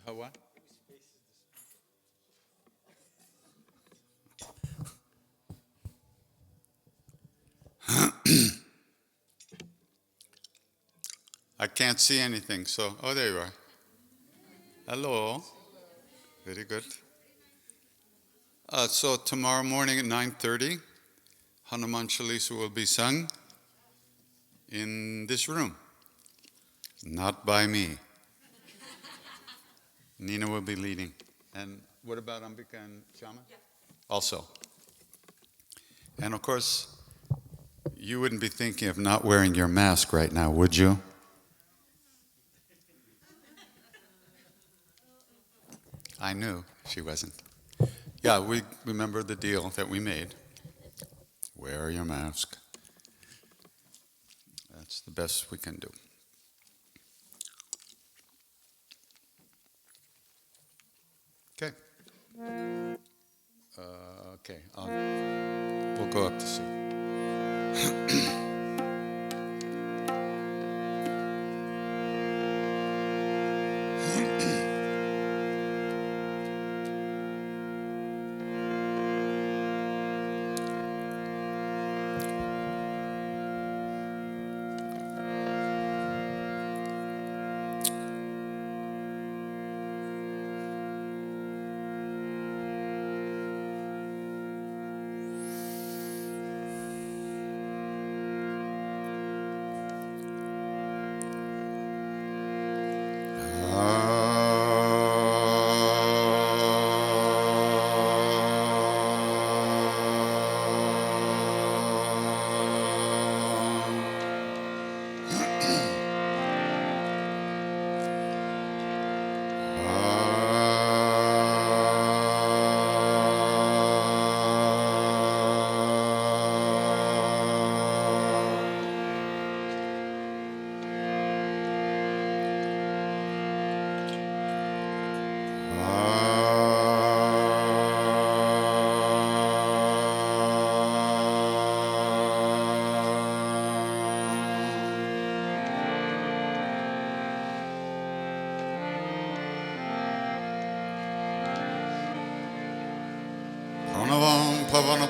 How what? I can't see anything, so, oh, there you are. Hello. Very good. So tomorrow morning at 9:30, Hanuman Chalisa will be sung in this room. Not by me. Nina will be leading. And what about Ambika and Shama? Yeah. Also. And of course, you wouldn't be thinking of not wearing your mask right now, would you? I knew she wasn't. Yeah, we remember the deal that we made. Wear your mask. That's the best we can do. Okay. Okay. We'll go up to see.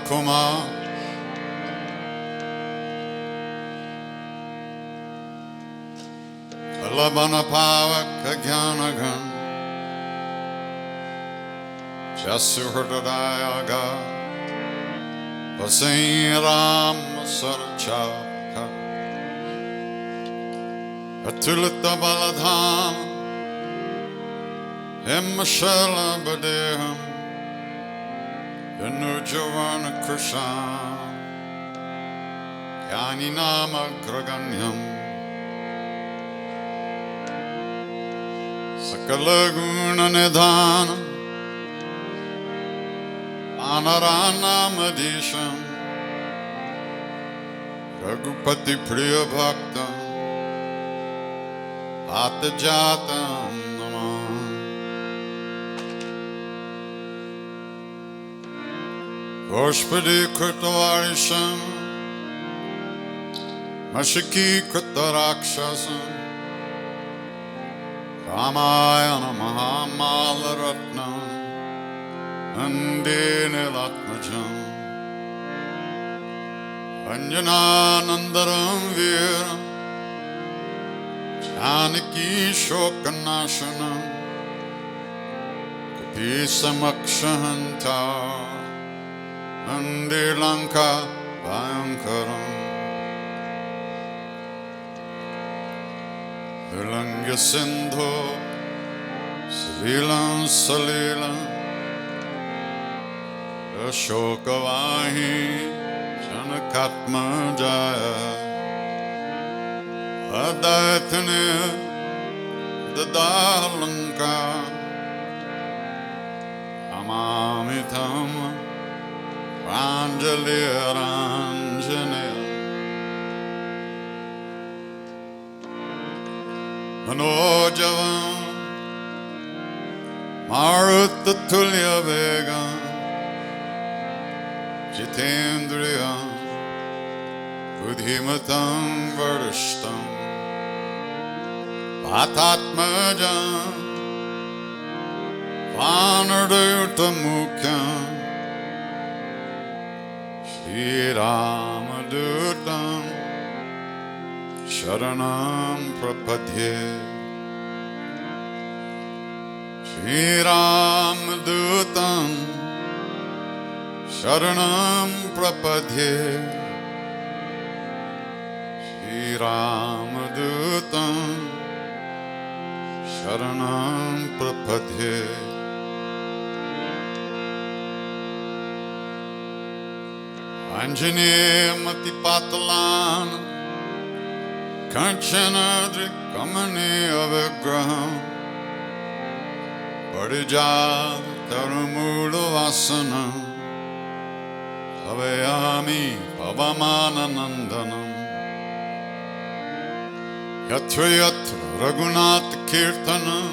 Kuma Labana Pavaka Gyanagan Jasuhurdadayaga Vasayiram Sarachaka Atulita Baladham Himmashala Badeham Janujavana Krishna Yani Nama Graganyam Sakalaguna Nidhana Anarana Madisham Raghupati Priya Bhakta Atajata Goshpadi Kritavarisham Mashiki Kritarakshasam Ramayana Mahamalaratnam Ande Nilatmajam Anjananandaram Viram Janaki Shokanashanam Kapisamakshantar Ande Lanka Vayankaram Vilanga Sindhu Salilam Salilam Ashokavahi Janakatma Jaya Adaitane Dadalanka Amamitam Ranjali Ranjani Manojavam Marutta Tulya Vegam Jitendriyam Buddhimatam Varishtam Patatmajam Vanardutamukham Shri Ramadutam Sharanam Prapadye Shri Ramadutam Sharanam Prapadye Shri Ramadutam Sharanam Prapadye Anjaneya Matipatalan Kanchanadri Kamani Avagraham Parijat Taramula Vasanam Avayami Pavamana Nandanam Yatra Yatra Raghunath Kirtanam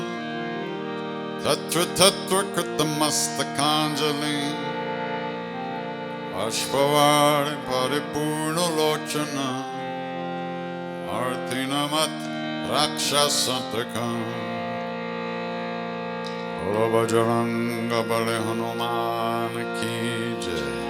Tatra Tatra Kritamastakhanjali Ashpavari Paripurna Lochana Artinamat Rakshasantakam Bolo Bajranga Bale Hanuman Ki Jai.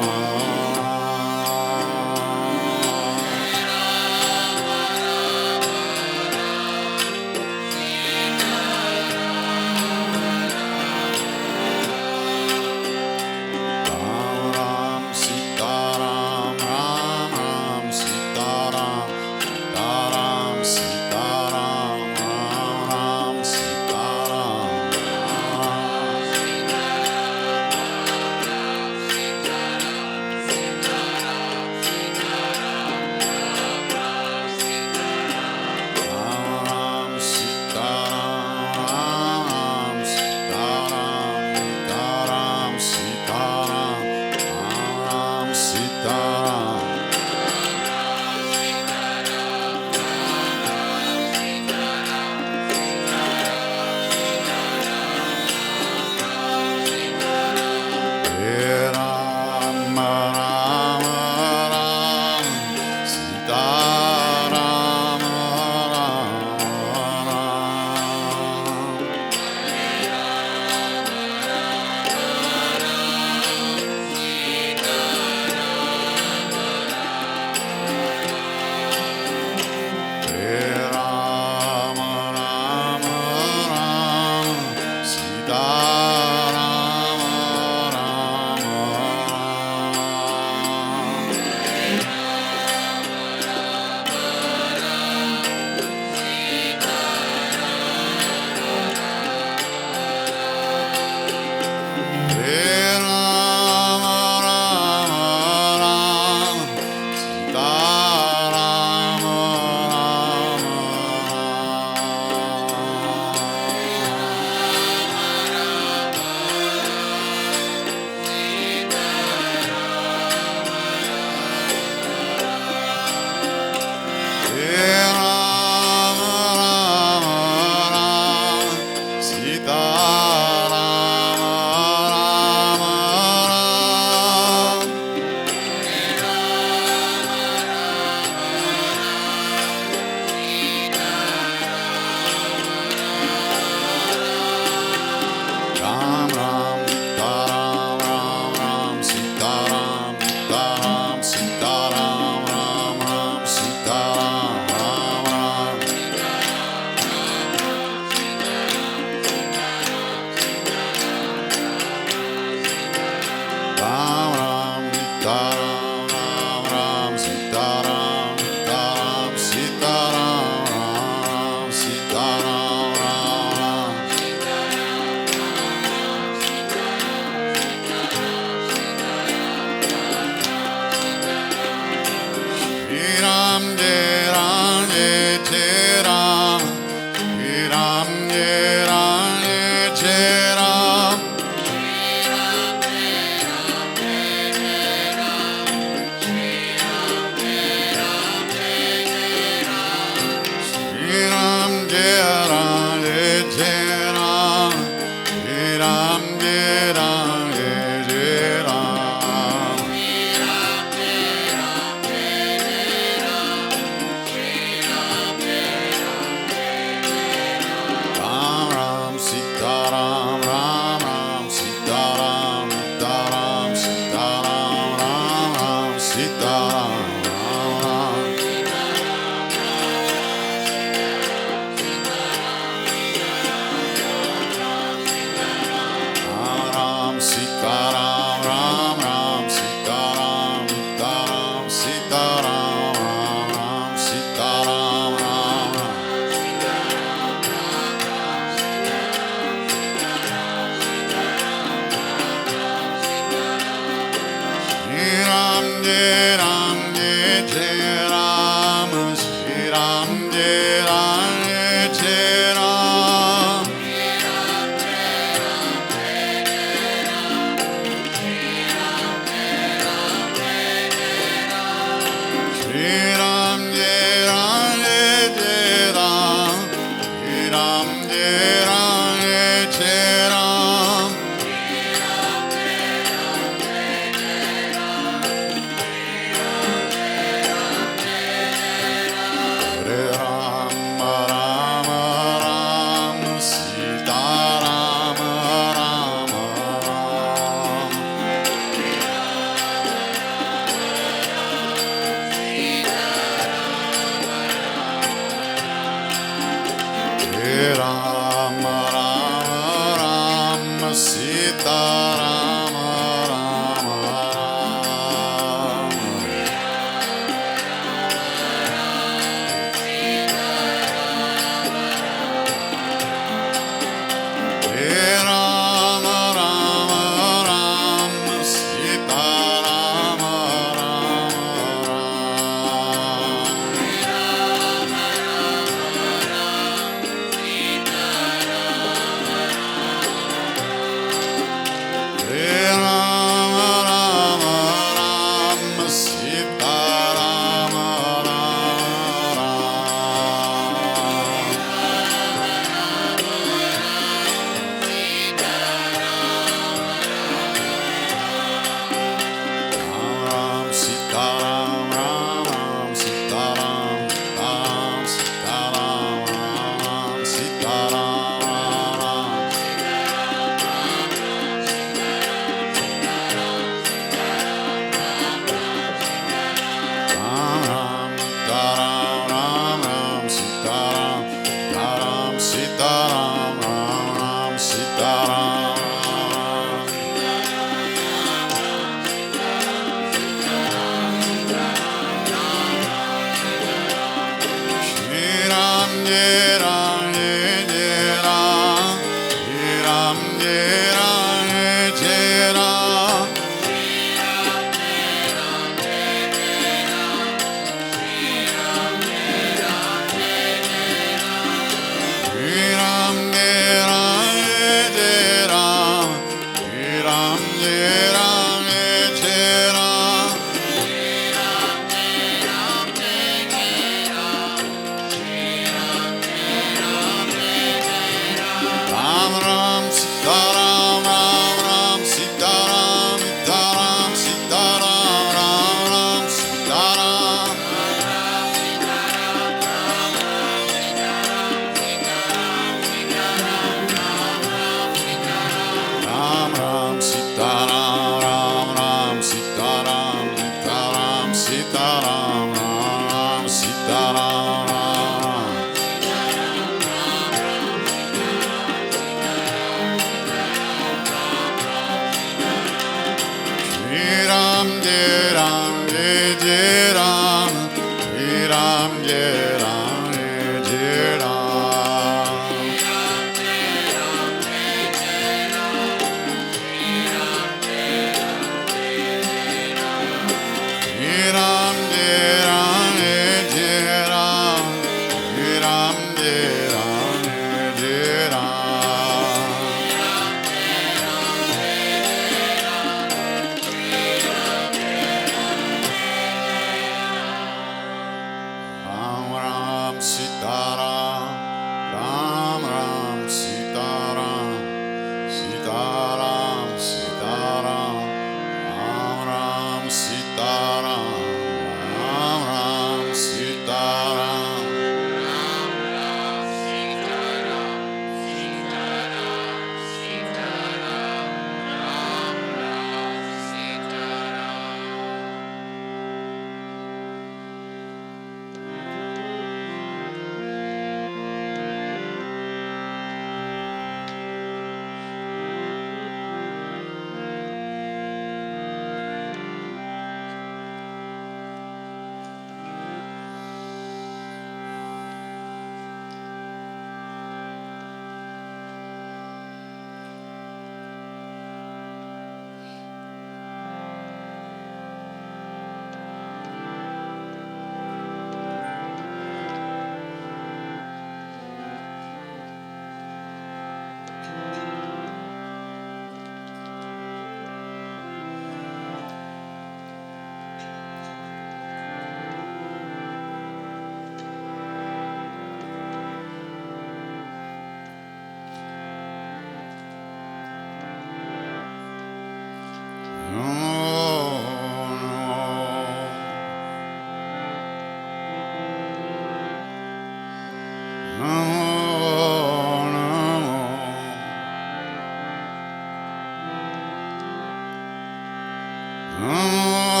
Anjanina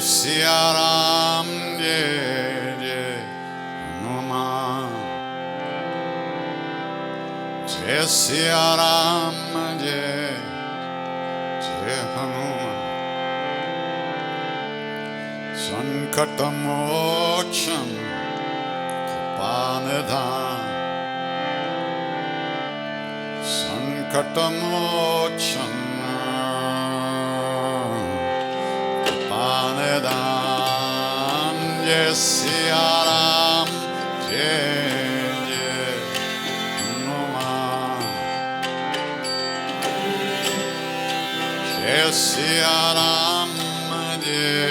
Siaram Jai Jai Hanuman Jai Siaram Jai Jai Hanuman Sankatamochan Kripanidhan Sankatamochan Kripanidhan Jai Siaram Jai Jai Hanuman Jai Siaram Jai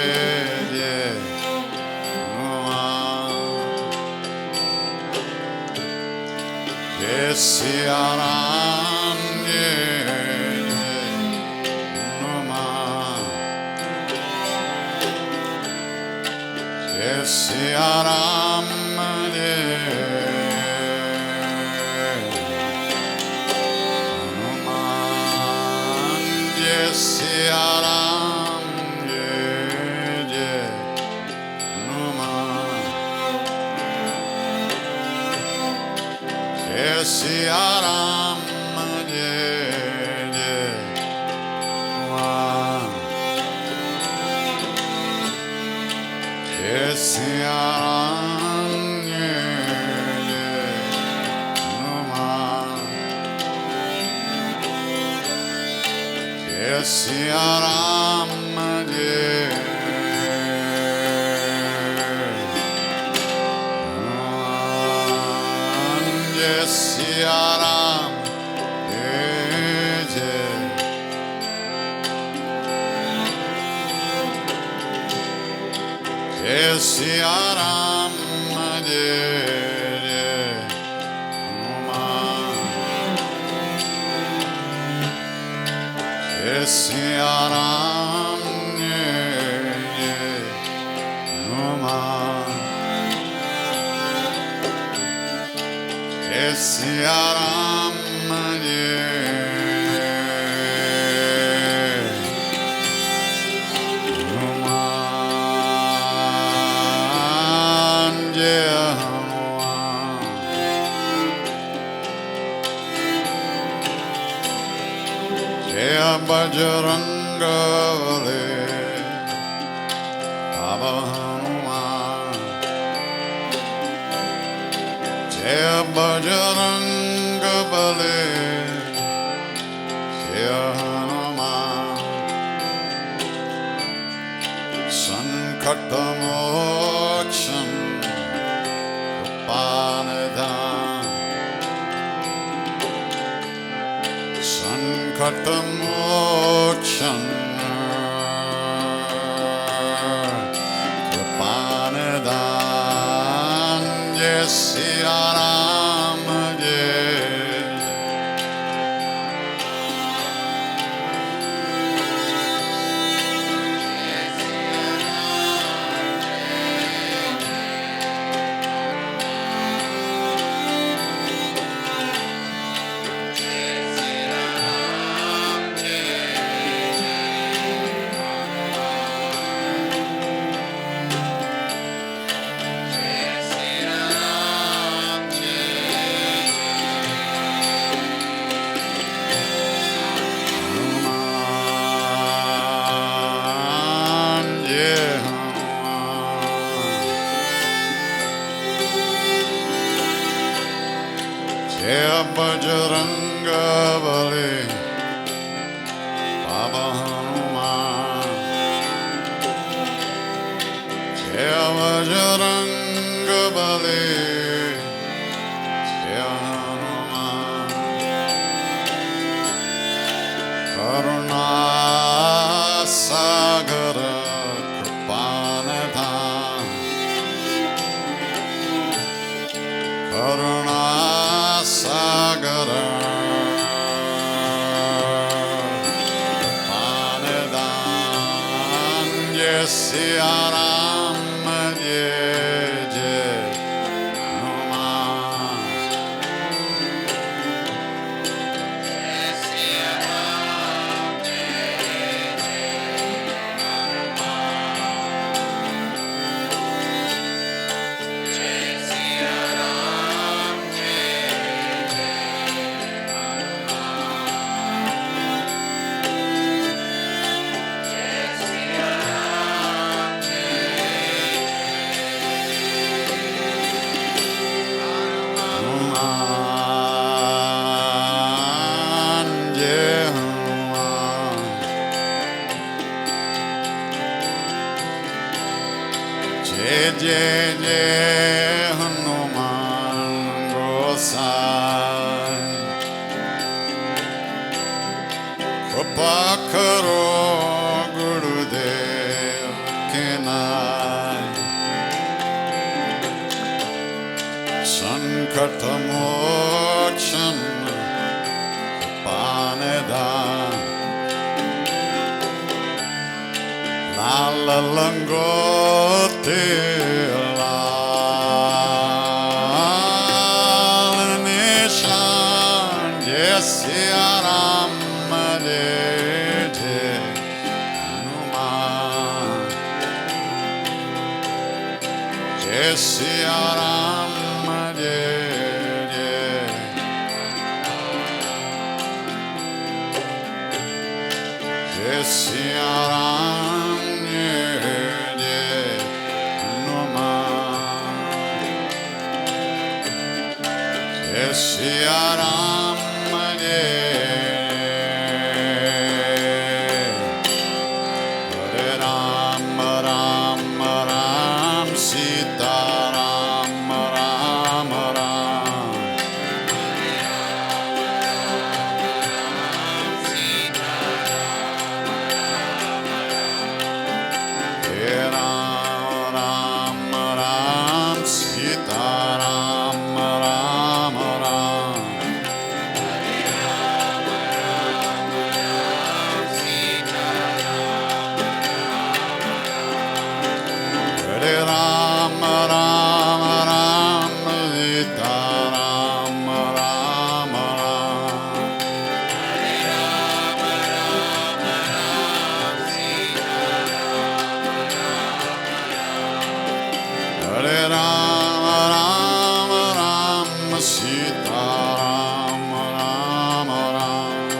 Jai Hanuman Jai Siaram Jai Hanuman Jai Siaram Hanuman Jai Siaram Jai Hanuman Jai Siaram Jai Siaram Jai Siaram Jai Siaram Jai Siaram Jai Siaram Jai Siaram Bajrangavale Baba Hanuman Jaya Bajrangavale Jaya Hanuman Sankatamochan Kripanidhan Sankatamochan Kripanidhan Jai Siaram Jaya Bajrangabali Baba Hanuman Jaya Bajrangabali Jaya Hanuman Karuna Sagara Kripanadhan Karuna Sagara Kripanadhan Jai Siya Ram Jai Jai Hanuman Hanuman Jai Hanuman Jai Jai Jai Hanuman Gosai Kripa Karo Gurudev Kenai Sankatamochan Kripanadhan Lala Langote Lala Nishan Jai Siya Ram Jai Jai Hanuman Jai Siya Ram Jai Jai Jai Siya Ram Jai Jai Hanuman Jai Siya Ram Jai Hare Ram Ram Ram Sita Ram Ram Ram Hare Ram Ram Ram Sita Ram Ram Ram Hare Ram Ram Ram Sita Ram Ram Ram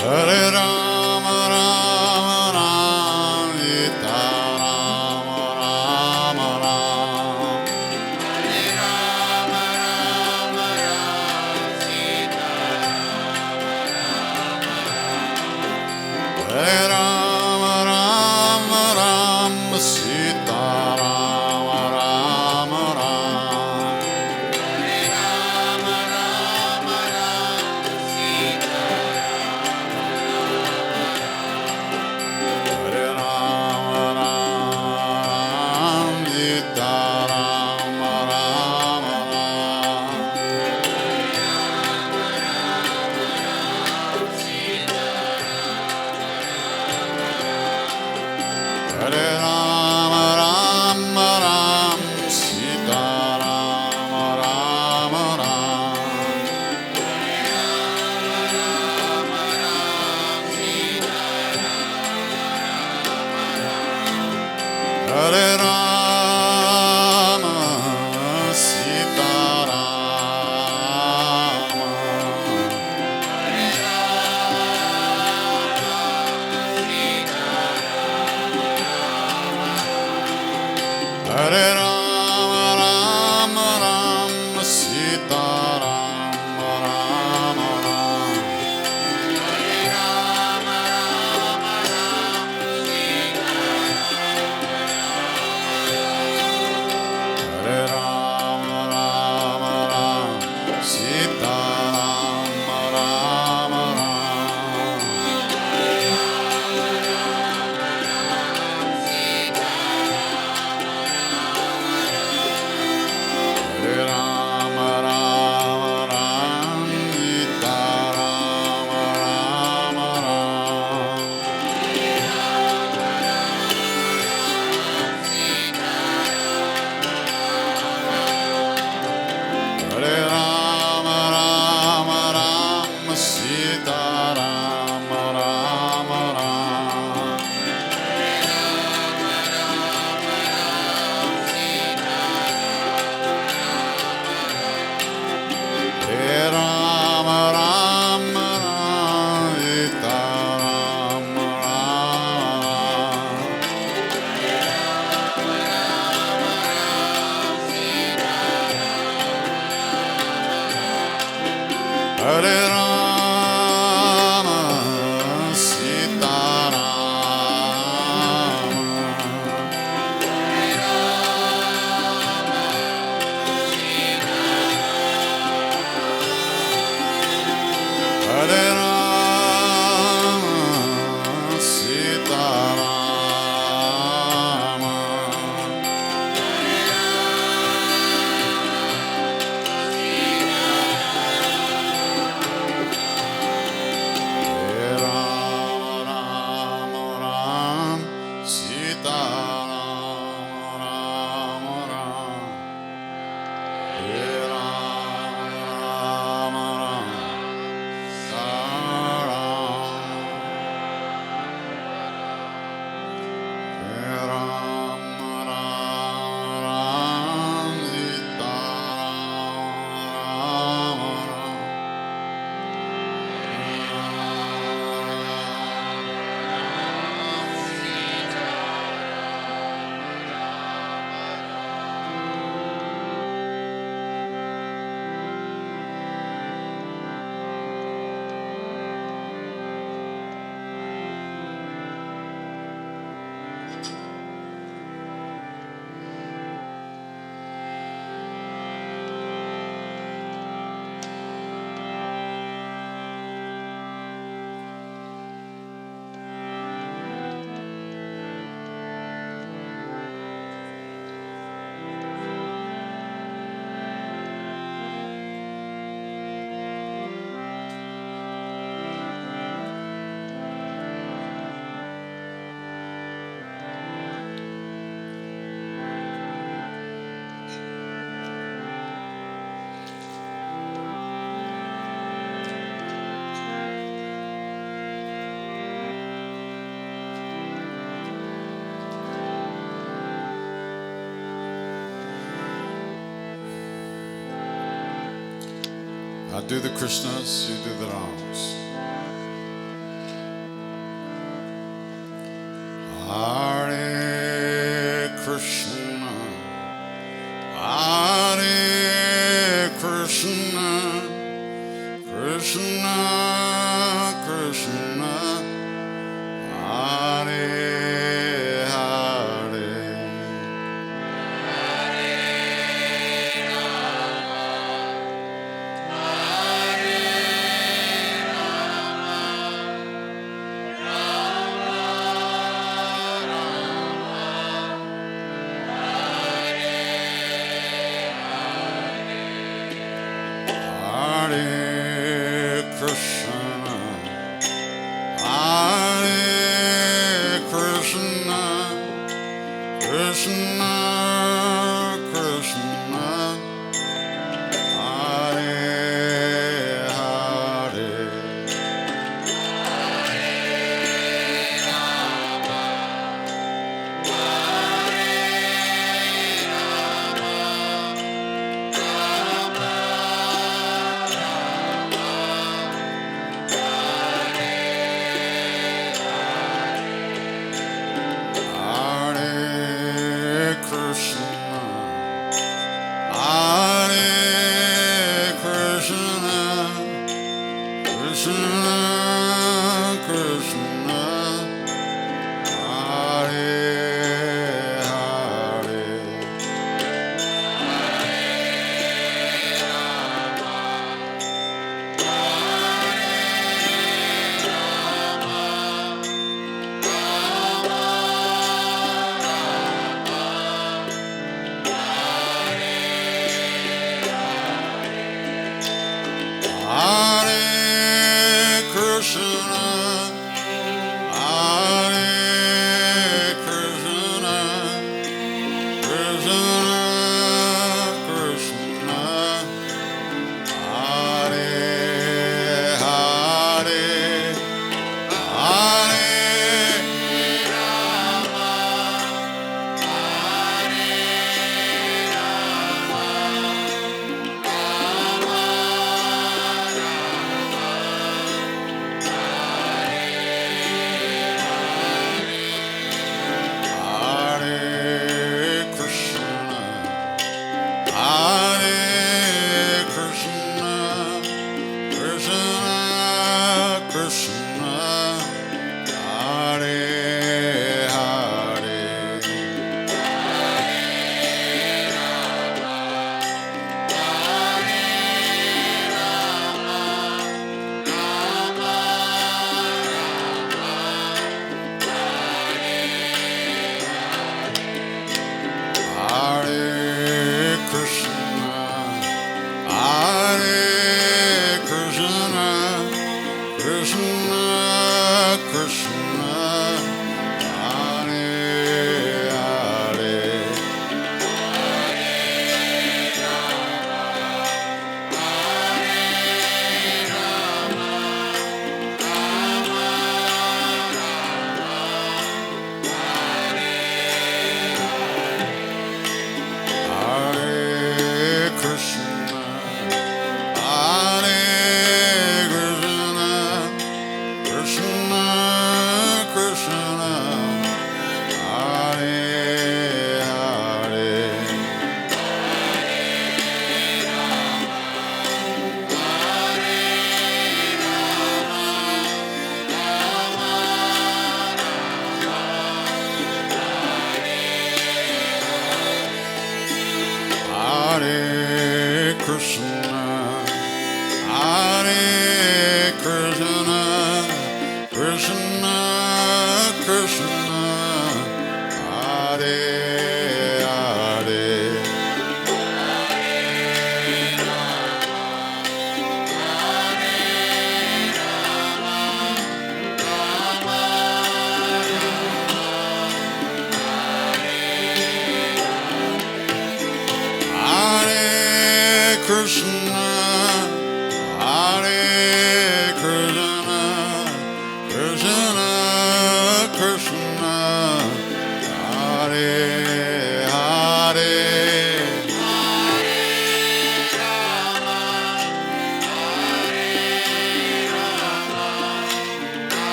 Hare Ram Ram Ram Sita Ram Ram Ram Hare Ram Ram Ram Sita Ram Ram Ram Hare Ram Ram Ram Sita Ram Ram Ram Hare Ram Ram Sita Ram Ram Ram Hare Ram Ram Ram Sita Ram Ram Ram Hare Ram Sita Ram Hare Hare Rama, Rama Rama, Sita Rama, Rama Rama. Hare Rama, Rama Rama, Sita Rama. Hare Rama, Rama Rama, Sita Rama, Rama Rama. Hare Rama, Rama Rama, Sita Rama, Rama Rama. Hare Rama, Rama Rama, Sita Rama, Rama Rama. Hare Rama, Rama Rama, Sita Rama, Rama. Hare Rama, Sita Rama. Hare Rama, Sita Rama. Hare Rama, Rama Rama, Sita Rama, Rama Rama. Hare Rama, Rama I do the Krishnas, you do the Rams. Hare Krishna, Hare Krishna, Krishna Krishna, Hare Hare. Hare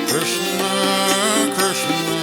Krishna, Krishna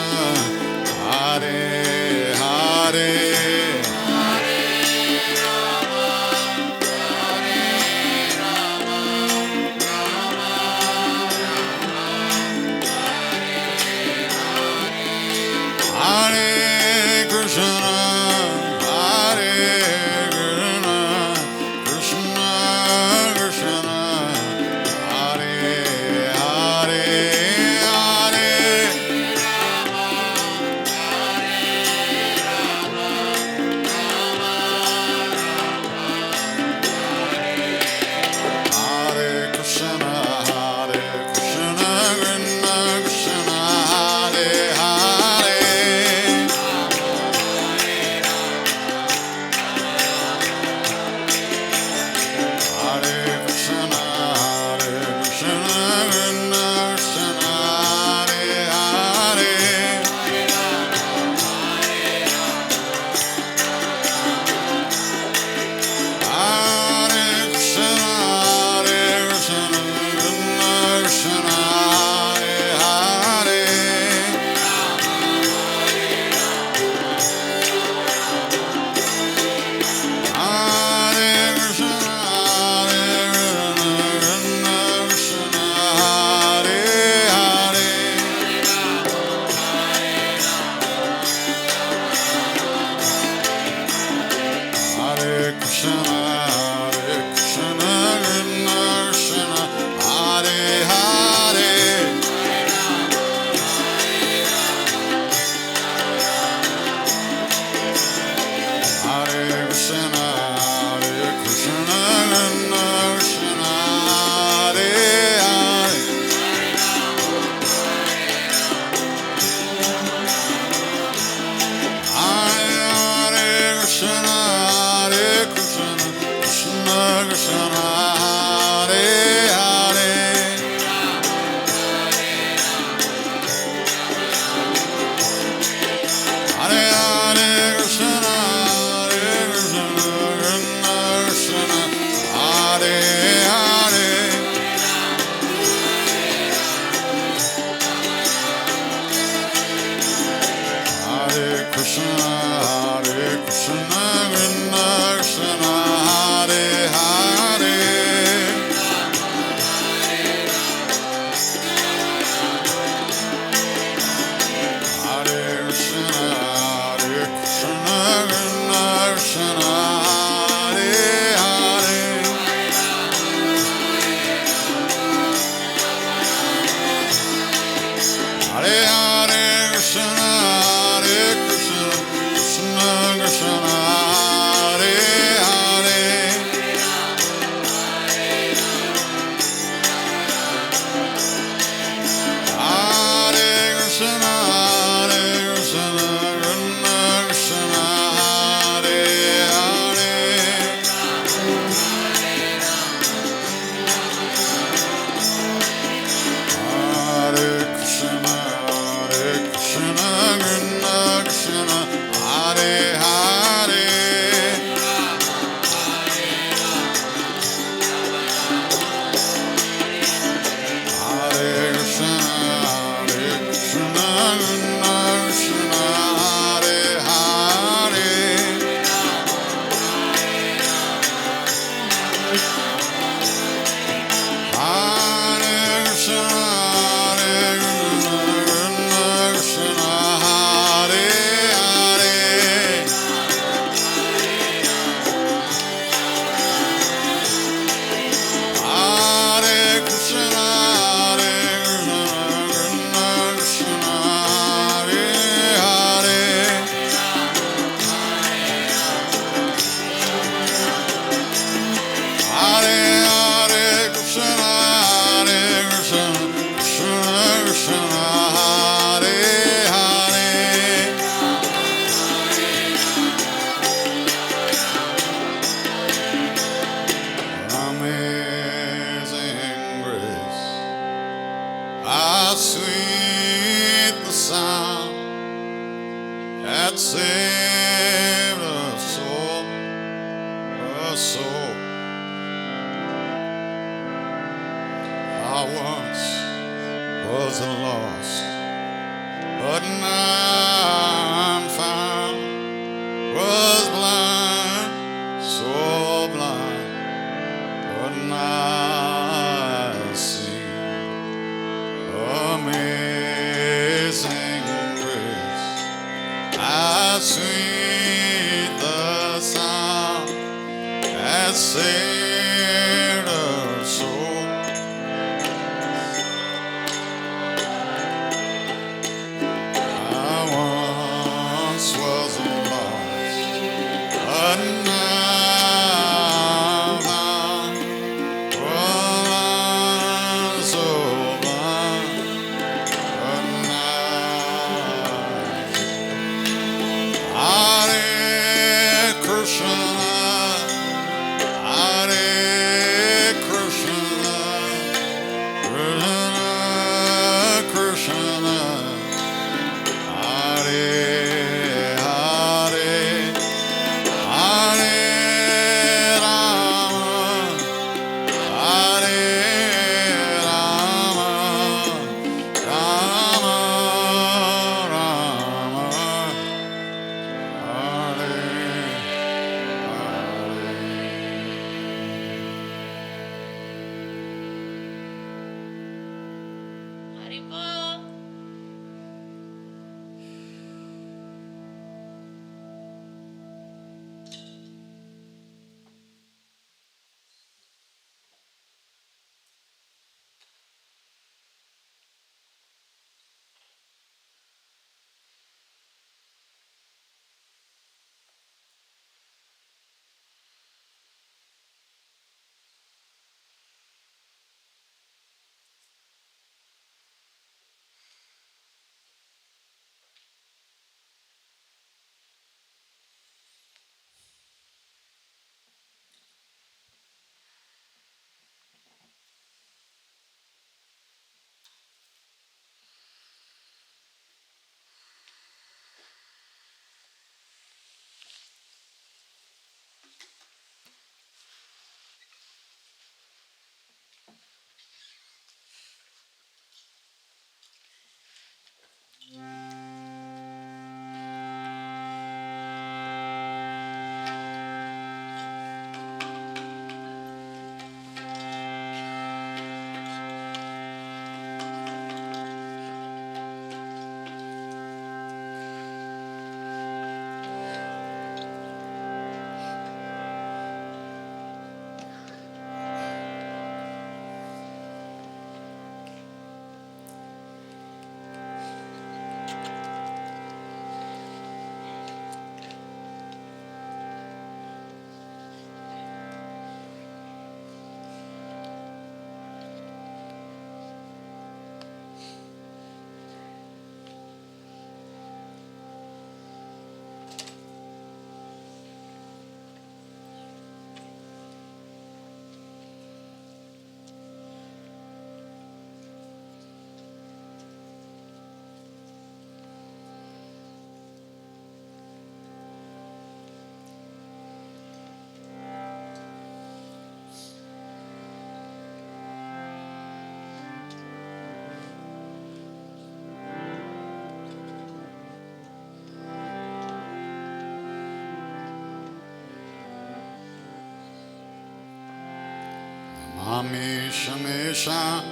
Amishamesha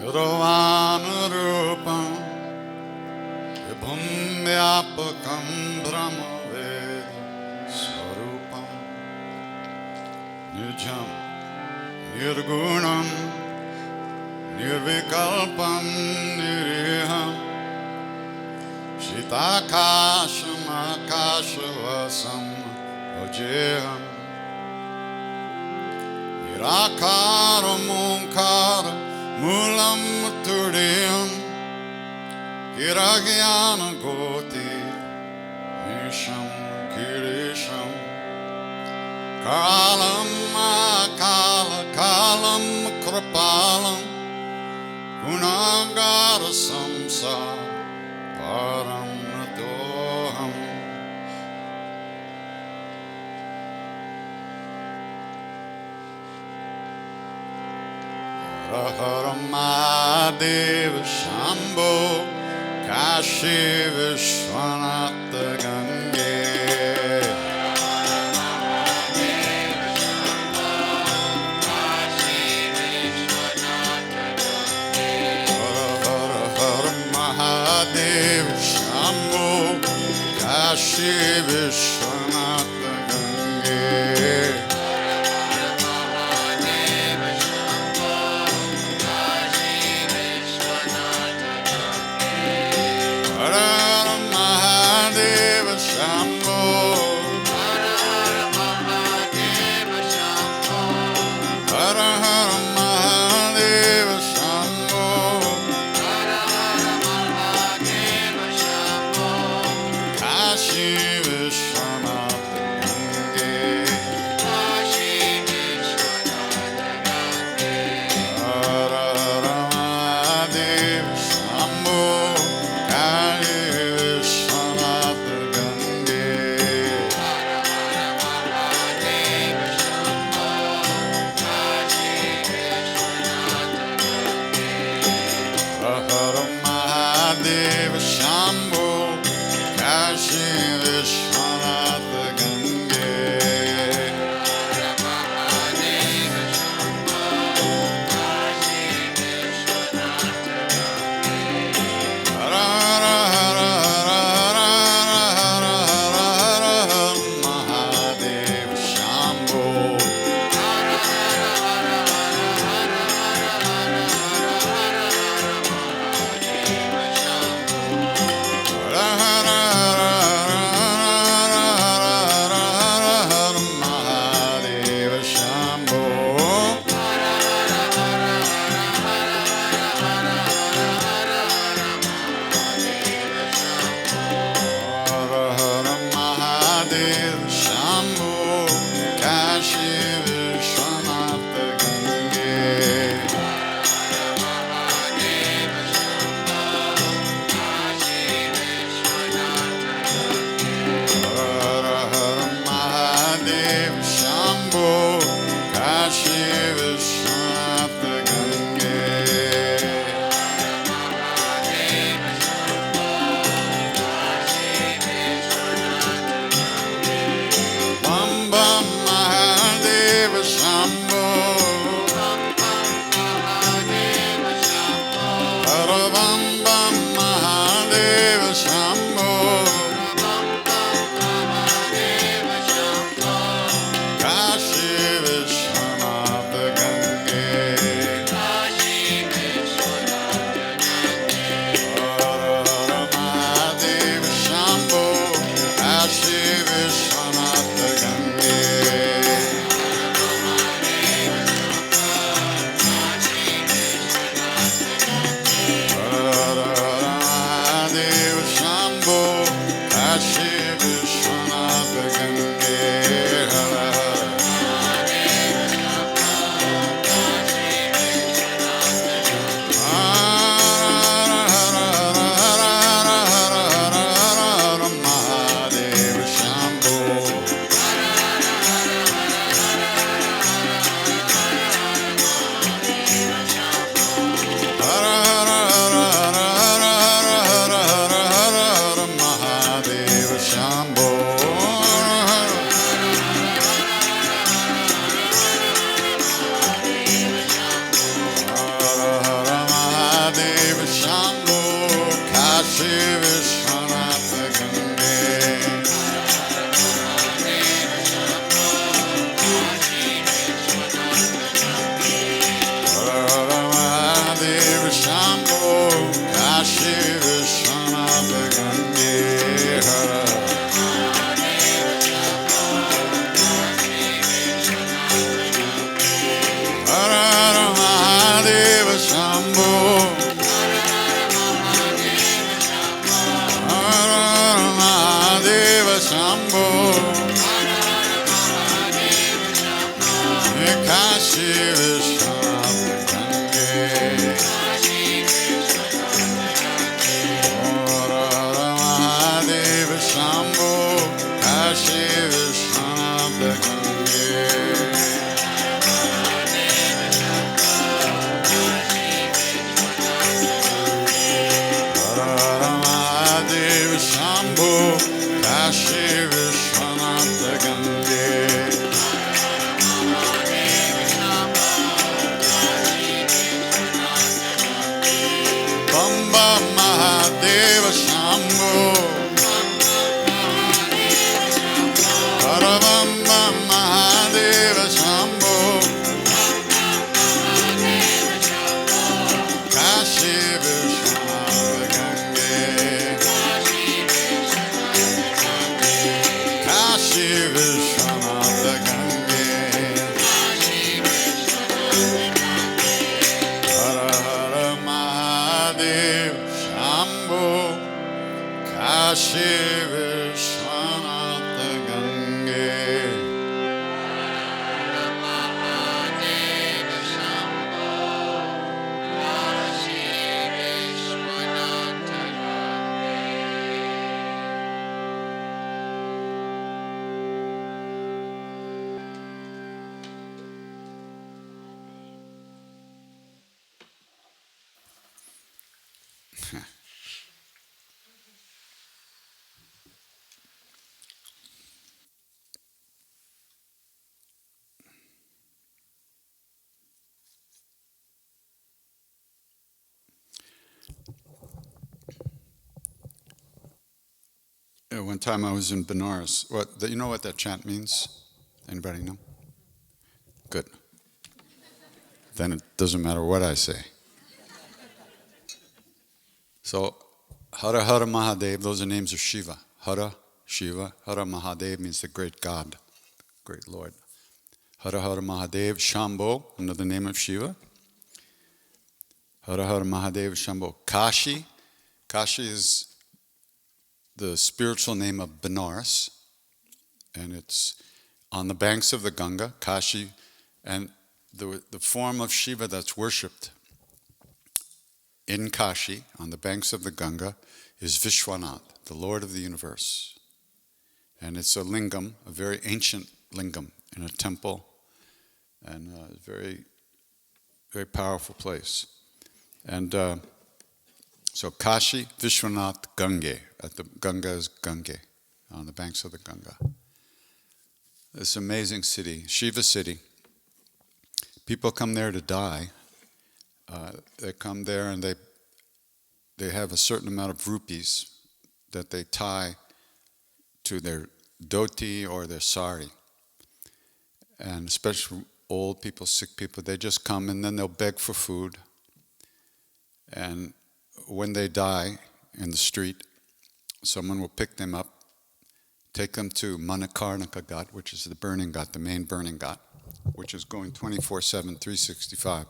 Yurvanurupam Vibhum Vyapakam Brahmaved Swarupam Nijam Nirgunam Nirvikalpam Niriham Shitakasham Akashavasam Bhajeham Nirakaram Omkaram Mulam Turdim Kiragyana Goti Misham Kirisham Kalam Akala Kalam Krapalam Gunagara Samsa Param Nadoham. Hara Mahadev Shambho Kashi Vishwanath Gange. Hara Mahadev Shambho Kashi Vishwanath Gange. Shambho Kashi Vishwanath Gange. One time I was in Benares. You know what that chant means? Anybody know? Good. Then it doesn't matter what I say. So, Hara Hara Mahadev, those are names of Shiva. Hara, Shiva. Hara Mahadev means the great God, great Lord. Hara Hara Mahadev, Shambho, another name of Shiva. Hara Hara Mahadev, Shambho. Kashi. Kashi is the spiritual name of Benares, and it's on the banks of the Ganga, Kashi, and the form of Shiva that's worshipped in Kashi, on the banks of the Ganga, is Vishwanath, the Lord of the universe. And it's a lingam, a very ancient lingam in a temple, and a very, very powerful place. And so Kashi Vishwanath Gange, at the Ganga is Gange, on the banks of the Ganga. This amazing city, Shiva city. People come there to die. They come there and they have a certain amount of rupees that they tie to their dhoti or their sari. And especially old people, sick people, they just come and then they'll beg for food. And when they die in the street, someone will pick them up, take them to Manikarnika Ghat, which is the burning ghat, the main burning ghat, which is going 24/7, 365.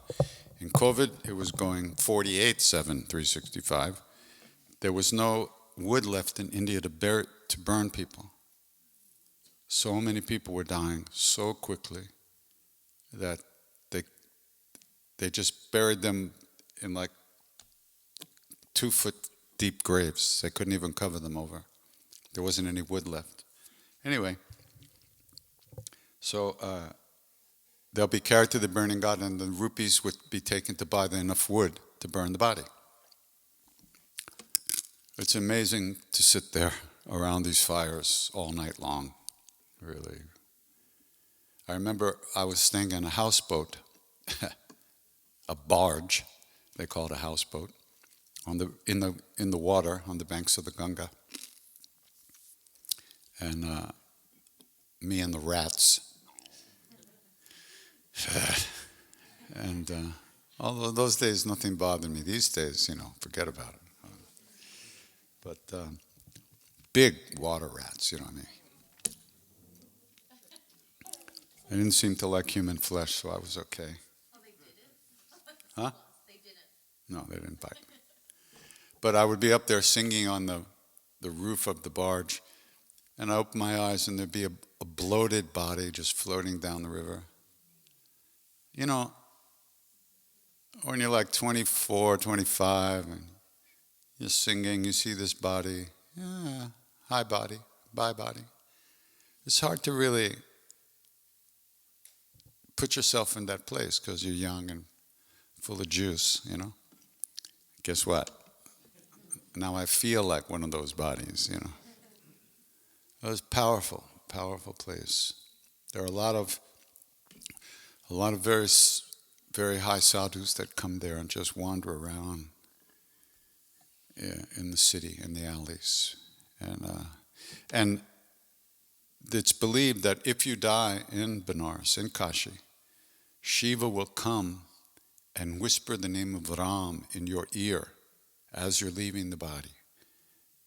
In COVID, it was going 48/7, 365. There was no wood left in India to burn people. So many people were dying so quickly that they just buried them in like 2-foot deep graves. They couldn't even cover them over. There wasn't any wood left. Anyway, so they'll be carried to the burning ghat, and the rupees would be taken to buy enough wood to burn the body. It's amazing to sit there around these fires all night long, really. I remember I was staying in a houseboat, a barge, they call it a houseboat, in the water on the banks of the Ganga. And me and the rats. And although those days nothing bothered me, these days, forget about it. But big water rats, I mean. They didn't seem to like human flesh, so I was okay. Oh, they didn't? Huh? They didn't? No, they didn't bite. But I would be up there singing on the roof of the barge, and I open my eyes and there'd be a bloated body just floating down the river. When you're like 24, 25, and you're singing, you see this body, hi body, bye body. It's hard to really put yourself in that place because you're young and full of juice, Guess what? Now I feel like one of those bodies, It was powerful, powerful place. There are a lot of very, very high sadhus that come there and just wander around in the city, in the alleys. And it's believed that if you die in Benares, in Kashi, Shiva will come and whisper the name of Ram in your ear as you're leaving the body.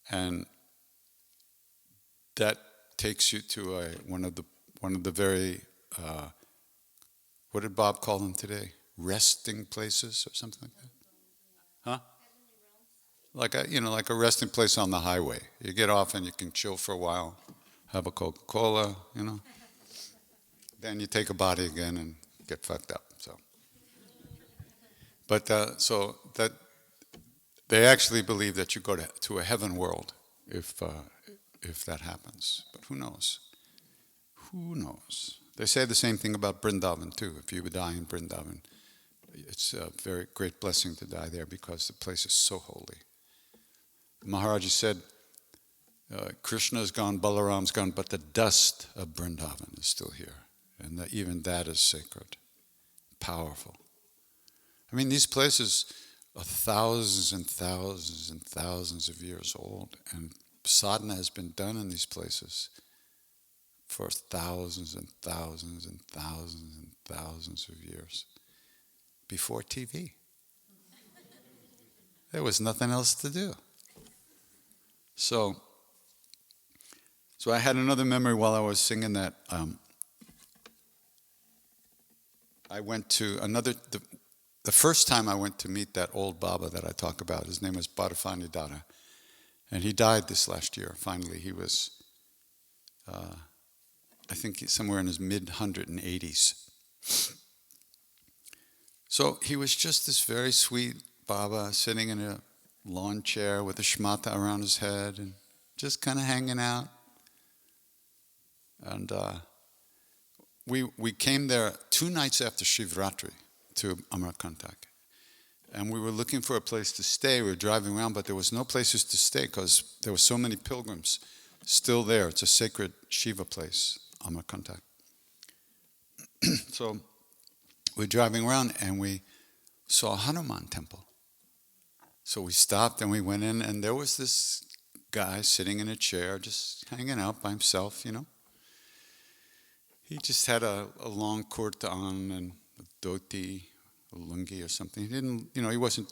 And that takes you to one of the very, what did Bob call them today? Resting places or something like that? Huh? like a resting place on the highway. You get off and you can chill for a while, have a Coca-Cola, Then you take a body again and get fucked up. But so that they actually believe that you go to a heaven world if that happens. But who knows? Who knows? They say the same thing about Vrindavan too. If you would die in Vrindavan, it's a very great blessing to die there because the place is so holy. Maharaji said, Krishna's gone, Balaram's gone, but the dust of Vrindavan is still here. And even that is sacred, powerful. I mean, these places are thousands and thousands and thousands of years old, and sadhana has been done in these places for thousands and thousands and thousands and thousands of years before TV. There was nothing else to do. So I had another memory while I was singing that. I went to the first time I went to meet that old Baba that I talk about. His name was Bhadafani Dada. And he died this last year, finally. He was, I think, somewhere in his mid-180s. So he was just this very sweet Baba sitting in a lawn chair with a shmata around his head and just kind of hanging out. And we came there 2 nights after Shivratri to Amarkantak. And we were looking for a place to stay. We were driving around, but there was no places to stay because there were so many pilgrims still there. It's a sacred Shiva place, Amarkantak. So we're driving around and we saw a Hanuman temple. So we stopped and we went in, and there was this guy sitting in a chair just hanging out by himself, He just had a long kurta on and a dhoti, a lungi or something. He didn't, he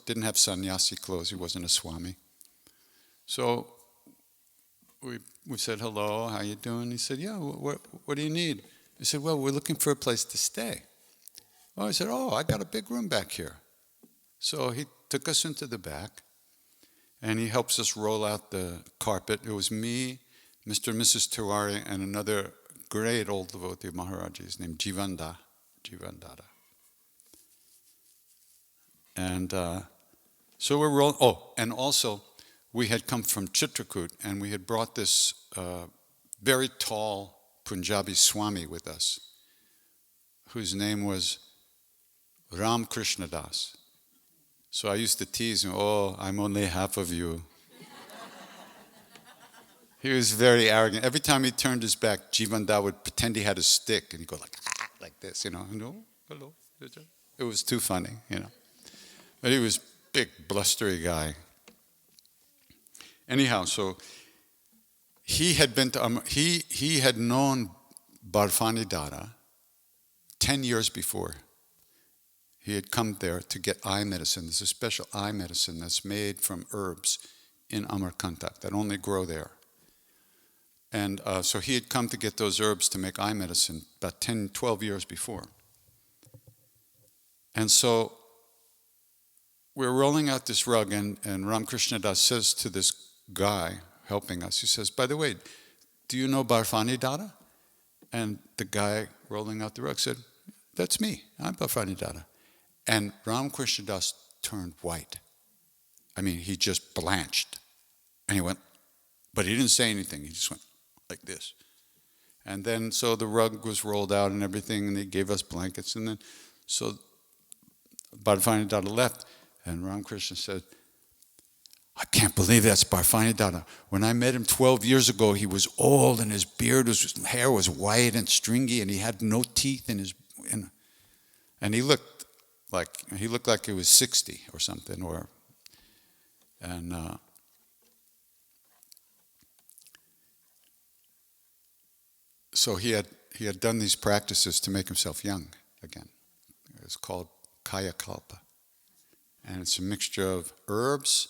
didn't have sannyasi clothes. He wasn't a swami. So we said, hello, how you doing? He said, yeah, what do you need? He said, well, we're looking for a place to stay. Oh, I said, I got a big room back here. So he took us into the back, and he helps us roll out the carpet. It was me, Mr. and Mrs. Tiwari, and another great old devotee of Maharaji's named Jivandada. And so we're rolling. Oh, and also we had come from Chitrakoot, and we had brought this very tall Punjabi Swami with us, whose name was Krishna Das. So I used to tease him, I'm only half of you. He was very arrogant. Every time he turned his back, Jivanda would pretend he had a stick, and he'd go like this, and hello. It was too funny, But he was a big, blustery guy. Anyhow, so he had been to, he had known Bhadafani Dada 10 years before. He had come there to get eye medicine. There's a special eye medicine that's made from herbs in Amarkantak that only grow there. And so he had come to get those herbs to make eye medicine about 10, 12 years before. And so we're rolling out this rug, and Krishna Das says to this guy helping us, he says, by the way, do you know Bhadafani Dada? And the guy rolling out the rug said, that's me, I'm Bhadafani Dada. And Krishna Das turned white. I mean, he just blanched. And he went, but he didn't say anything, he just went like this. And then, so the rug was rolled out and everything, and they gave us blankets, and then, so Bhadafani Dada left, and Ramakrishna said, I can't believe that's Bhadafani Dada. When I met him 12 years ago, he was old, and his his hair was white and stringy, and he had no teeth in his, and he looked like he was 60 or something, so he had done these practices to make himself young again. It's called Kaya Kalpa. And it's a mixture of herbs,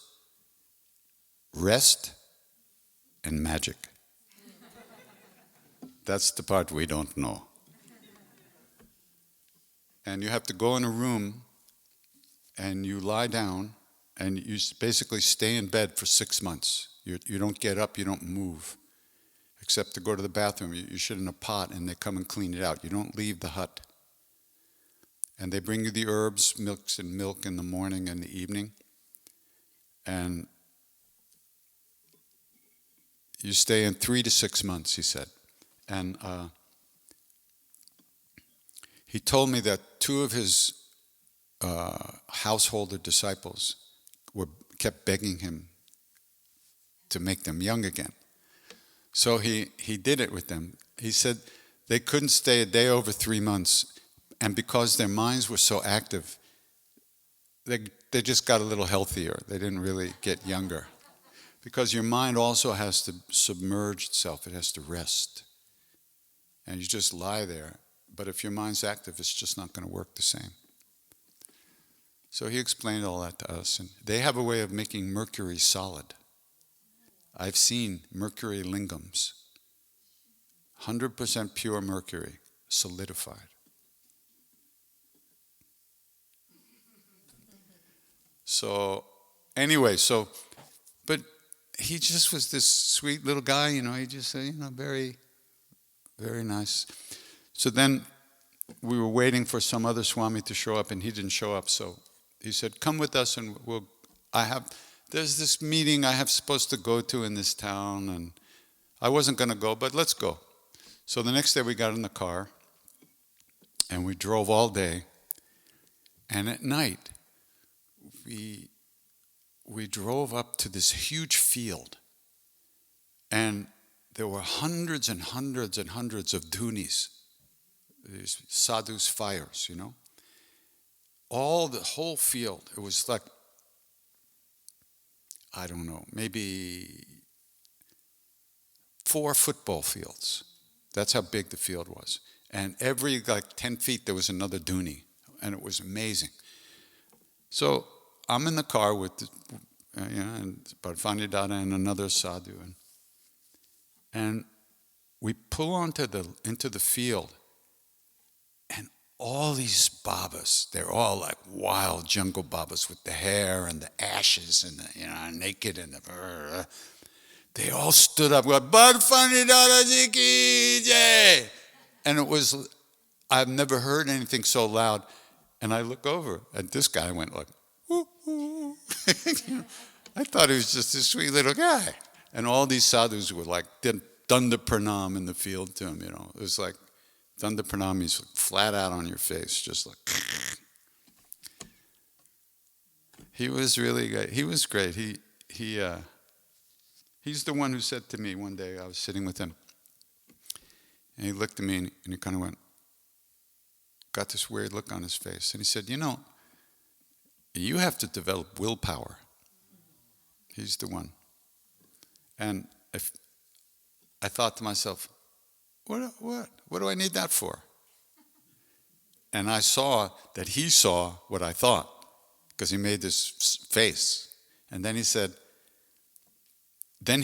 rest, and magic. That's the part we don't know. And you have to go in a room, and you lie down, And you basically stay in bed for 6 months. You don't get up, you don't move, except to go to the bathroom. You shit in a pot and they come and clean it out. You don't leave the hut. And they bring you the herbs, milks and milk in the morning and the evening. And you stay in 3 to 6 months, he said. And he told me that 2 of his householder disciples kept begging him to make them young again. So he did it with them. He said they couldn't stay a day over 3 months, and because their minds were so active, they just got a little healthier. They didn't really get younger. Because your mind also has to submerge itself. It has to rest. And you just lie there. But if your mind's active, it's just not going to work the same. So he explained all that to us. And they have a way of making mercury solid. I've seen mercury lingams. 100% pure mercury, solidified. So, anyway, but he just was this sweet little guy, he just said, very, very nice. So then we were waiting for some other Swami to show up, and he didn't show up, so he said, come with us, and there's this meeting I have supposed to go to in this town, and I wasn't going to go, but let's go. So the next day we got in the car, and we drove all day, and at night, we drove up to this huge field, and there were hundreds and hundreds and hundreds of dhunis, these sadhus' fires, the whole field. It was like, I don't know, maybe 4 football fields. That's how big the field was. And every 10 feet there was another dhuni, and it was amazing. So I'm in the car with, and Parvanidada and another sadhu, and we pull into the field, and all these babas, they're all like wild jungle babas with the hair and the ashes and naked and they all stood up, going, Parvanidada ji ki jai! And it was, I've never heard anything so loud. And I look over, and this guy went like, woo, woo. I thought he was just a sweet little guy. And all these sadhus were like, did Danda Pranam in the field to him, It was like, Danda Pranam means flat out on your face, just like. He was really great. He was great. He's the one who said to me one day, I was sitting with him, and he looked at me, and he kind of went, got this weird look on his face. And he said, you have to develop willpower. He's the one. And I thought to myself, what do I need that for? And I saw that he saw what I thought, because he made this face. And then he said, then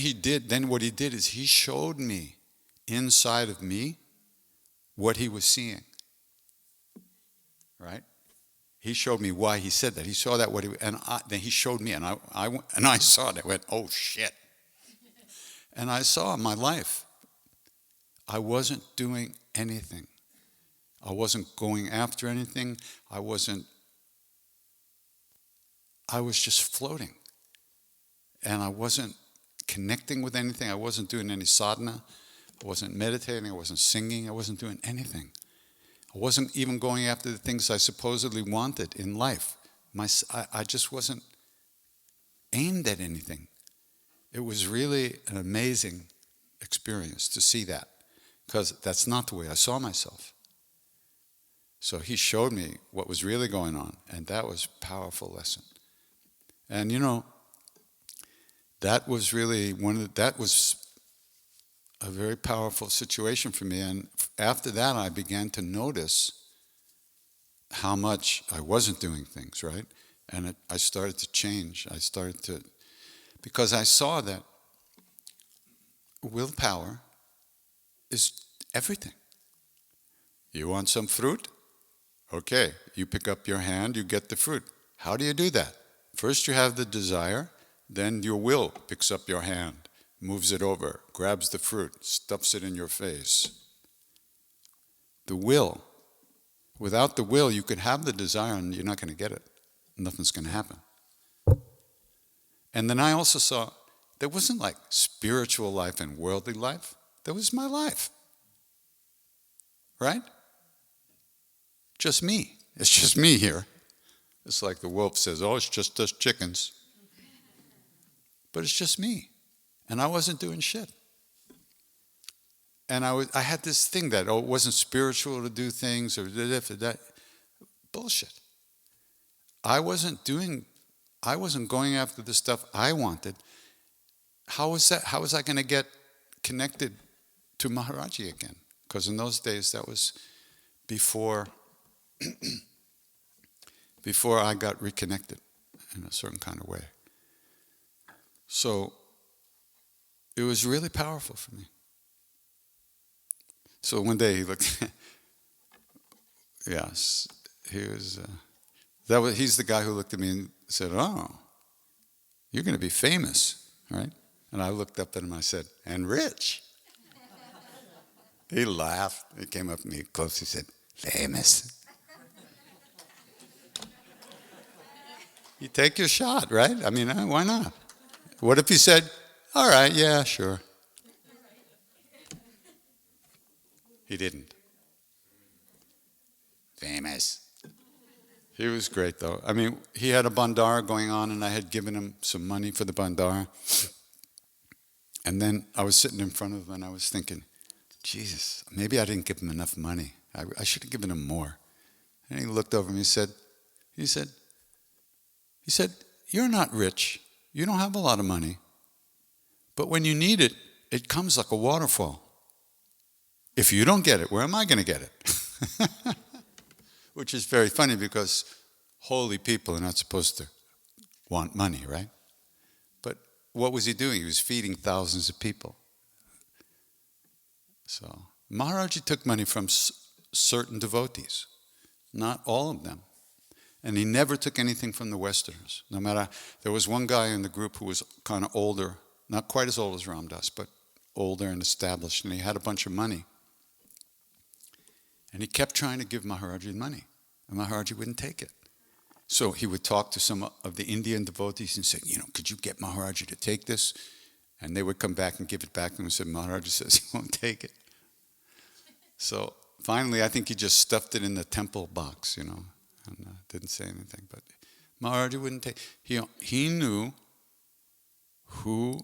what he did is he showed me inside of me what he was seeing. Right? He showed me why he said that. He saw that then he showed me, and I saw it. I went, oh shit! And I saw my life. I wasn't doing anything. I wasn't going after anything. I was just floating, and I wasn't connecting with anything. I wasn't doing any sadhana. I wasn't meditating. I wasn't singing. I wasn't doing anything. I wasn't even going after the things I supposedly wanted in life. I just wasn't aimed at anything. It was really an amazing experience to see that, because that's not the way I saw myself. So he showed me what was really going on, and that was a powerful lesson. And that was really that was a very powerful situation for me. And after that, I began to notice how much I wasn't doing things, right? And I started to change. Because I saw that willpower is everything. You want some fruit? Okay, you pick up your hand, you get the fruit. How do you do that? First you have the desire, then your will picks up your hand, moves it over, grabs the fruit, stuffs it in your face. The will. Without the will, you could have the desire and you're not going to get it. Nothing's going to happen. And then I also saw there wasn't like spiritual life and worldly life. There was my life. Right? Just me. It's just me here. It's like the wolf says, oh, it's just us chickens. But it's just me. And I wasn't doing shit. And I had this thing that, it wasn't spiritual to do things or that. Bullshit. I wasn't going after the stuff I wanted. How was that? How was I going to get connected to Maharaji again? Because in those days, that was before I got reconnected in a certain kind of way. So it was really powerful for me. So one day he looked, yes, he's the guy who looked at me and said, oh, you're going to be famous, right? And I looked up at him and I said, and rich. He laughed. He came up to me close. He said, famous. You take your shot, right? I mean, why not? What if he said, all right, yeah, sure. He didn't. Famous. He was great, though. I mean, he had a bandara going on, and I had given him some money for the bandara. And then I was sitting in front of him, and I was thinking, Jesus, maybe I didn't give him enough money. I should have given him more. And he looked over me and he said, you're not rich. You don't have a lot of money. But when you need it, it comes like a waterfall. If you don't get it, where am I going to get it? Which is very funny because holy people are not supposed to want money, right? But what was he doing? He was feeding thousands of people. So Maharaji took money from certain devotees, not all of them. And he never took anything from the Westerners. No matter, there was one guy in the group who was kind of older, not quite as old as Ram Dass, but older and established, and he had a bunch of money. And he kept trying to give Maharaji money, and Maharaji wouldn't take it. So he would talk to some of the Indian devotees and say, could you get Maharaji to take this? And they would come back and give it back to him and said, Maharaji says he won't take it. So finally, I think he just stuffed it in the temple box, and didn't say anything. But Maharaji wouldn't take. He knew who.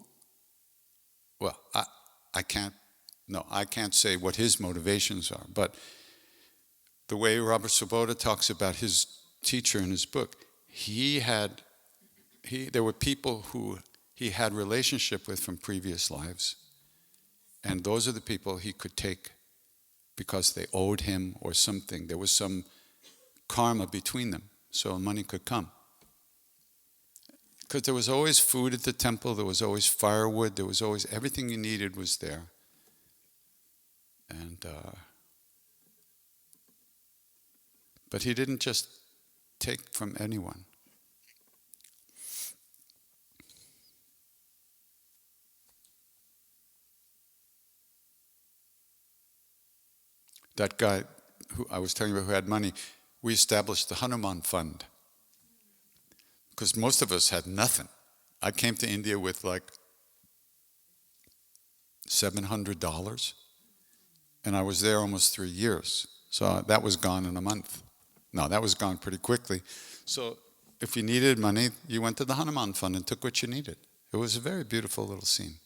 Well, I can't say what his motivations are. But the way Robert Svoboda talks about his teacher in his book, there were people who he had relationship with from previous lives, and those are the people he could take because they owed him or something. There was some karma between them, so money could come. Because there was always food at the temple, there was always firewood, there was always, everything you needed was there. And but he didn't just take from anyone. That guy who I was telling you about who had money, we established the Hanuman Fund. Because most of us had nothing. I came to India with like $700, and I was there almost 3 years. So that was gone in a month. No, that was gone pretty quickly. So if you needed money, you went to the Hanuman Fund and took what you needed. It was a very beautiful little scene.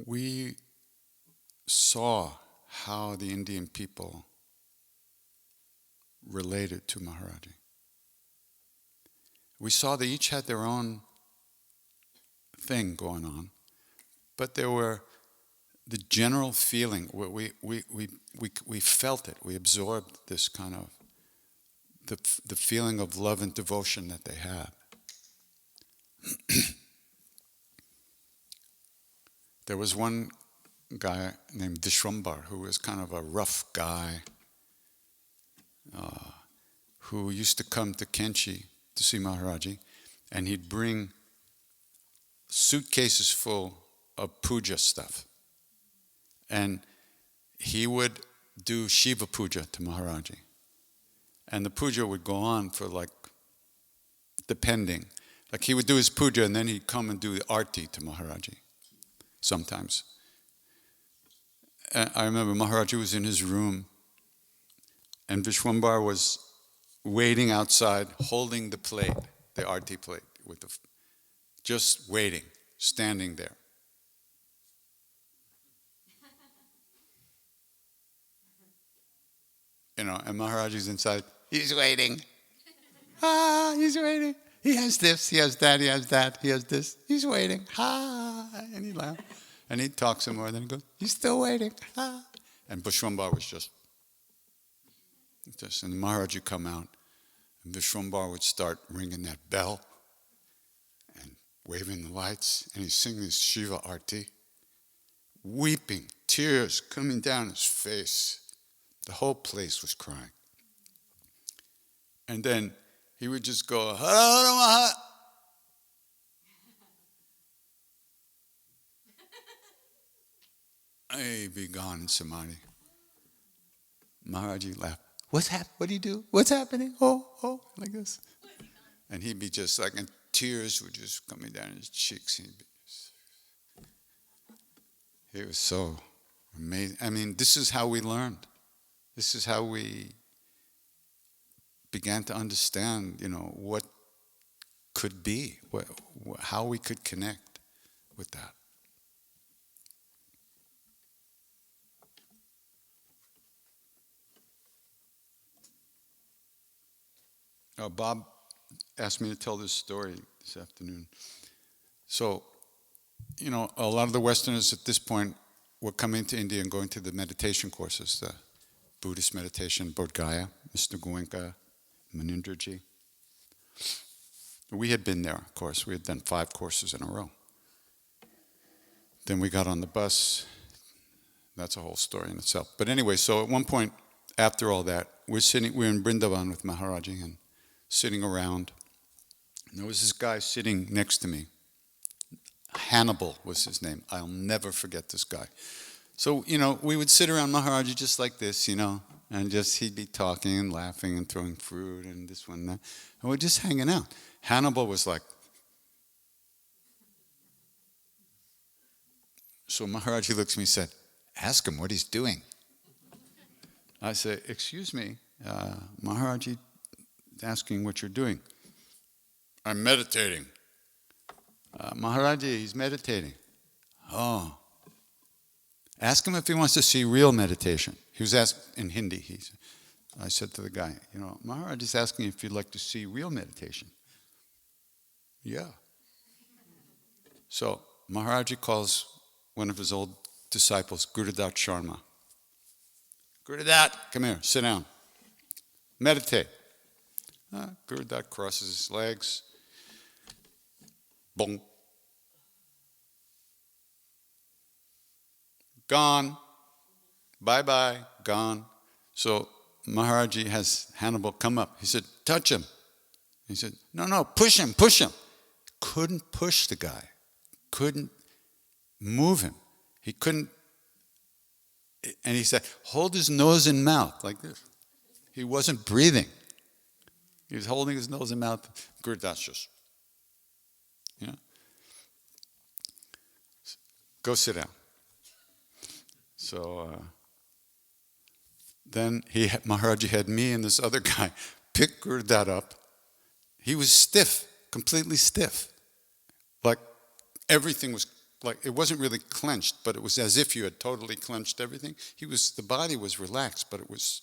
We saw how the Indian people related to Maharaji. We saw they each had their own thing going on, but there were the general feeling, we felt it, we absorbed this kind of, the feeling of love and devotion that they had. There was one guy named Vishwambar who was kind of a rough guy who used to come to Kenchi to see Maharaji, and he'd bring suitcases full of puja stuff. And he would do Shiva puja to Maharaji. And the puja would go on for like, depending. Like he would do his puja and then he'd come and do the arti to Maharaji sometimes. And I remember Maharaji was in his room and Vishwambar was waiting outside holding the plate, the arti plate, with the, just waiting, standing there. You know, and Maharaji's inside, he's waiting. He's waiting. He has this, he has that, he has that, he has this. He's waiting. And he laughs. And he talks some more, and then he goes, he's still waiting. And Vishwambar was just, and Maharaji would come out, and Vishwambar would start ringing that bell and waving the lights, and he's singing his Shiva Arti, weeping, tears coming down his face. The whole place was crying. And then he would just go, Hara Hara Maha. He'd be gone in samadhi. Maharaji laughed. What's happening? What do you do? What's happening? Oh, like this. And he'd be just like, and tears were just coming down his cheeks. It was so amazing. I mean, this is how we learned. This is how we began to understand, you know, what could be, how we could connect with that. Bob asked me to tell this story this afternoon. So, you know, a lot of the Westerners at this point were coming to India and going to the meditation courses, the Buddhist meditation, Bodh Gaya, Mr. Goenka, Manindraji. We had been there, of course. We had done 5 courses in a row. Then we got on the bus. That's a whole story in itself. But anyway, so at one point, after all that, we're in Vrindavan with Maharaji and sitting around. And there was this guy sitting next to me. Hannibal was his name. I'll never forget this guy. So, you know, we would sit around Maharaji just like this, you know, and just he'd be talking and laughing and throwing fruit and this one and that. And we're just hanging out. Hannibal was like, so Maharaji looks at me and said, ask him what he's doing. I said, excuse me, Maharaji is asking what you're doing. I'm meditating. Maharaji, he's meditating. Oh. Ask him if he wants to see real meditation. He was asked in Hindi. I said to the guy, you know, Maharaj is asking if you'd like to see real meditation. Yeah. So Maharaji calls one of his old disciples, Gurudat Sharma. Gurudat, come here, sit down. Meditate. Gurudat crosses his legs. Boom. Gone. Bye-bye. Gone. So Maharaji has Hannibal come up. He said, touch him. He said, no, push him. Couldn't push the guy. Couldn't move him. He couldn't. And he said, hold his nose and mouth like this. He wasn't breathing. He was holding his nose and mouth. Gurudat just, you know. Go sit down. So then Maharaji had me and this other guy pick Gurudat up. He was stiff, completely stiff. Like everything was, like it wasn't really clenched, but it was as if you had totally clenched everything. The body was relaxed, but it was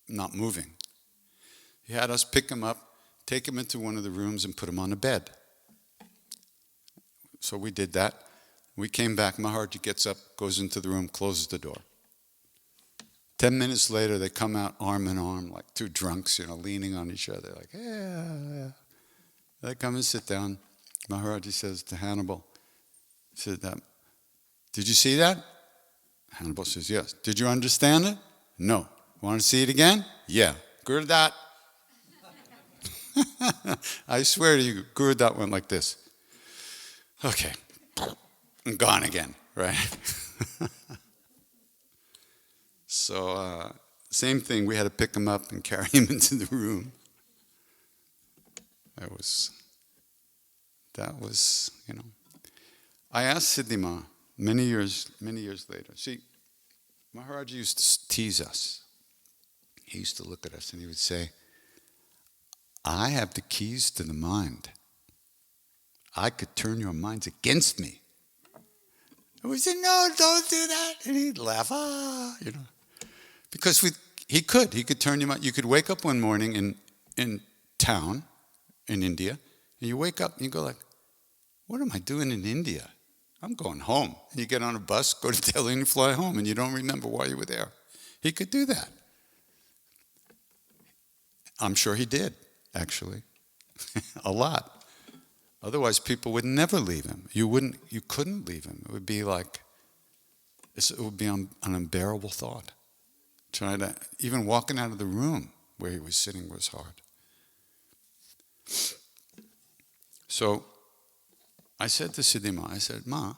not moving. He had us pick him up, take him into one of the rooms and put him on a bed. So we did that. We came back, Maharaji gets up, goes into the room, closes the door. 10 minutes later, they come out arm in arm, like two drunks, leaning on each other, like, yeah. They come and sit down. Maharaji says to Hannibal, he said, did you see that? Hannibal says, yes. Did you understand it? No. Want to see it again? Yeah. Guru Dat. I swear to you, Guru Dat went like this. Okay. I'm gone again, right? So, same thing. We had to pick him up and carry him into the room. That was, I asked Siddhima many years later. See, Maharaji used to tease us. He used to look at us and he would say, I have the keys to the mind. I could turn your minds against me. And we said, no, don't do that. And he'd laugh, Because he could turn your mind. You could wake up one morning in town, in India, and you wake up and you go like, what am I doing in India? I'm going home. And you get on a bus, go to Delhi, and you fly home, and you don't remember why you were there. He could do that. I'm sure he did, actually, a lot. Otherwise, people would never leave him. You couldn't leave him. It would be like, it would be an unbearable thought. Even walking out of the room where he was sitting was hard. So I said to Siddhima, I said, Ma,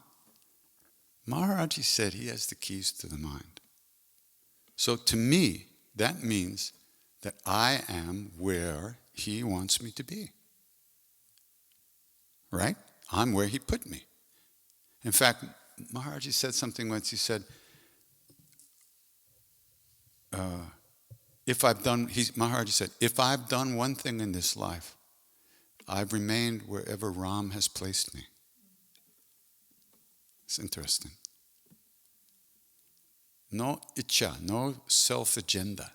Maharaji said he has the keys to the mind. So to me, that means that I am where he wants me to be. Right? I'm where he put me. In fact, Maharaji said something once. He said, Maharaji said, if I've done one thing in this life, I've remained wherever Ram has placed me. It's interesting. No icha, no self-agenda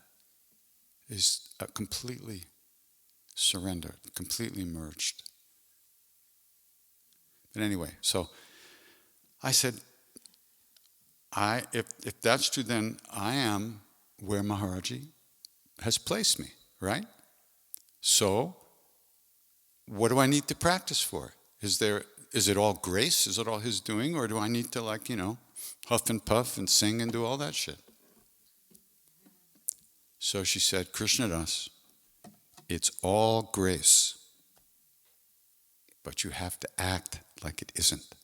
is completely surrendered, completely merged. But anyway, so I said, if that's true, then I am where Maharaji has placed me, right? So, what do I need to practice for? Is it all grace? Is it all his doing? Or do I need to huff and puff and sing and do all that shit? So she said, Krishna Das, it's all grace, but you have to act like it isn't.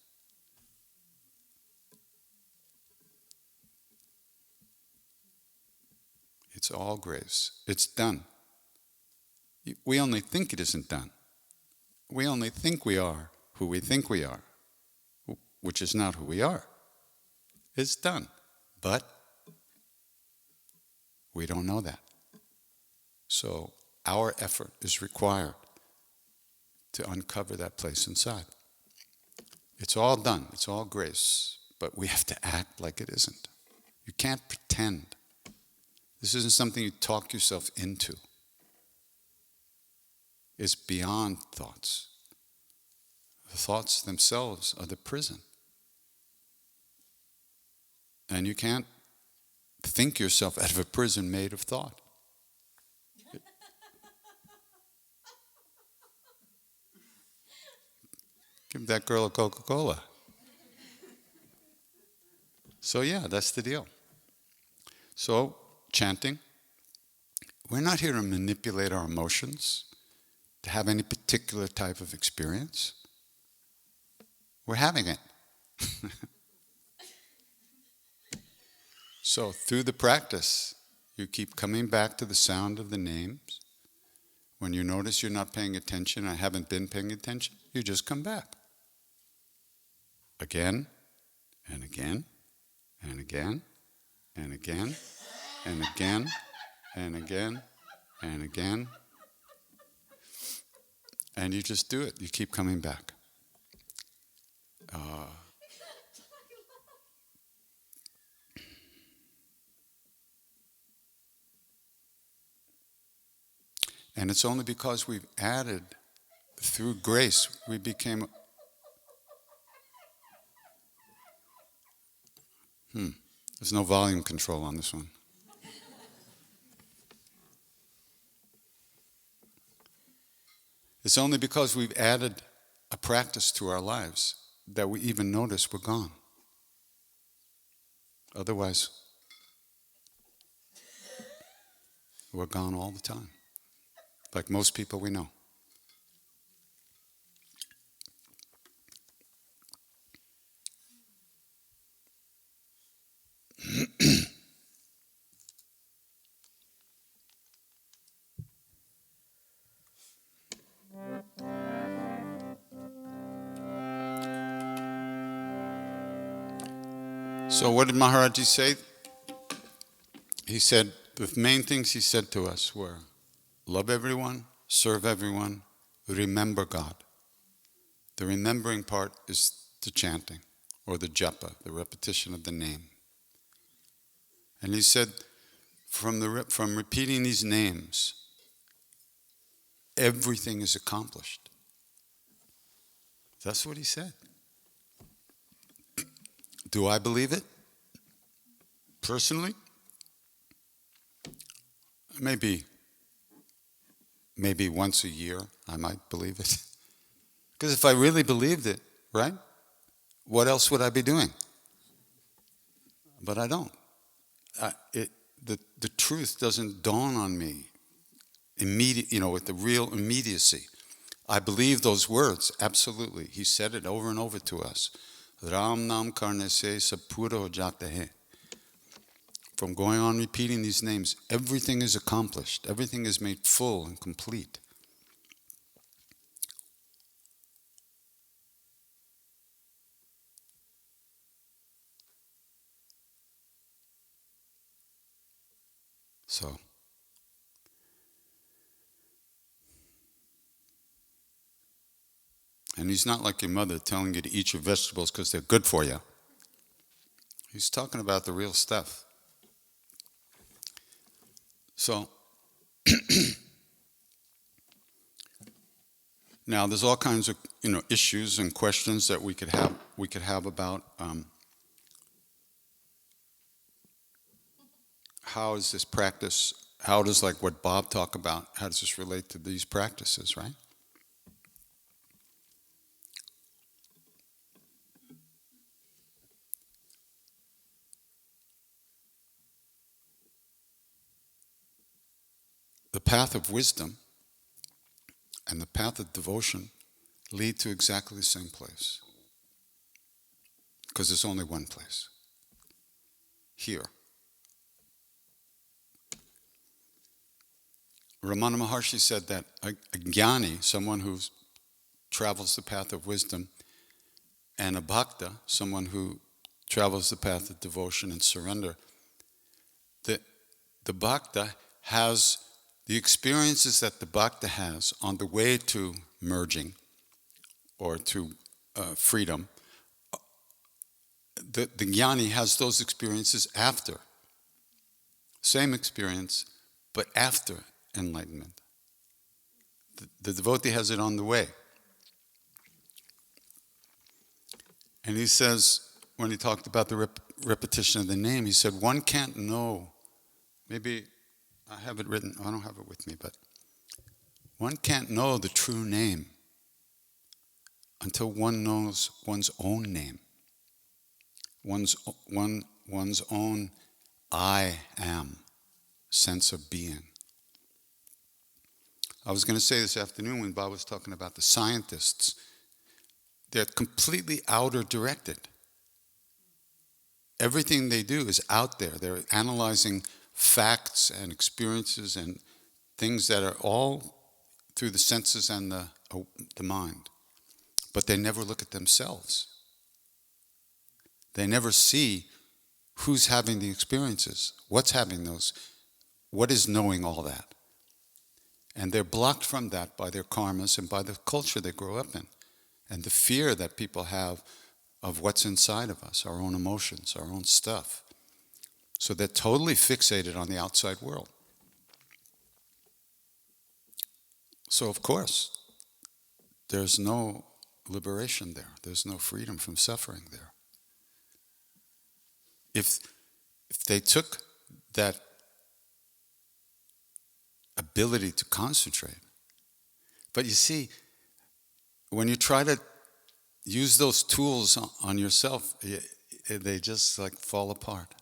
It's all grace. It's done. We only think it isn't done. We only think we are who we think we are, which is not who we are. It's done. But we don't know that. So our effort is required to uncover that place inside. It's all done. It's all grace. But we have to act like it isn't. You can't pretend. This isn't something you talk yourself into. It's beyond thoughts. The thoughts themselves are the prison. And you can't think yourself out of a prison made of thought. Give that girl a Coca-Cola. So yeah, that's the deal. So, chanting. We're not here to manipulate our emotions, to have any particular type of experience. We're having it. So through the practice, you keep coming back to the sound of the names. When you notice you're not paying attention, I haven't been paying attention, you just come back. Again, and again, and again, and again, and again, and again, and again. And you just do it. You keep coming back. And it's only because we've added, through grace, we became... There's no volume control on this one. It's only because we've added a practice to our lives that we even notice we're gone. Otherwise, we're gone all the time, like most people we know. So what did Maharaji say? He said, the main things he said to us were, love everyone, serve everyone, remember God. The remembering part is the chanting, or the japa, the repetition of the name. And he said, from repeating these names, everything is accomplished. That's what he said. Do I believe it? Personally? Maybe once a year I might believe it. Because if I really believed it, right? What else would I be doing? But I don't. The truth doesn't dawn on me with the real immediacy. I believe those words, absolutely. He said it over and over to us. Ram nam karne se sapuro jata hai. From going on repeating these names, everything is accomplished. Everything is made full and complete. So, and he's not like your mother telling you to eat your vegetables because they're good for you. He's talking about the real stuff. So, now there's all kinds of issues and questions that we could have about how is this practice? How does, like what Bob talked about? How does this relate to these practices, right? The path of wisdom and the path of devotion lead to exactly the same place. Because there's only one place. Here. Ramana Maharshi said that a jnani, someone who travels the path of wisdom, and a bhakta, someone who travels the path of devotion and surrender, the bhakta has the experiences that the bhakta has on the way to merging or to freedom. The jnani has those experiences after. Same experience, but after enlightenment. The devotee has it on the way. And he says, when he talked about the repetition of the name, he said, one can't know, maybe I have it written, I don't have it with me, but one can't know the true name until one knows one's own name. One's own I am sense of being. I was going to say this afternoon when Bob was talking about the scientists, they're completely outer directed. Everything they do is out there. They're analyzing facts and experiences and things that are all through the senses and the mind. But they never look at themselves. They never see who's having the experiences, what's having those, what is knowing all that. And they're blocked from that by their karmas and by the culture they grow up in. And the fear that people have of what's inside of us, our own emotions, our own stuff. So they're totally fixated on the outside world. So of course, there's no liberation there. There's no freedom from suffering there. if they took that ability to concentrate. But you see, when you try to use those tools on yourself, they just like fall apart.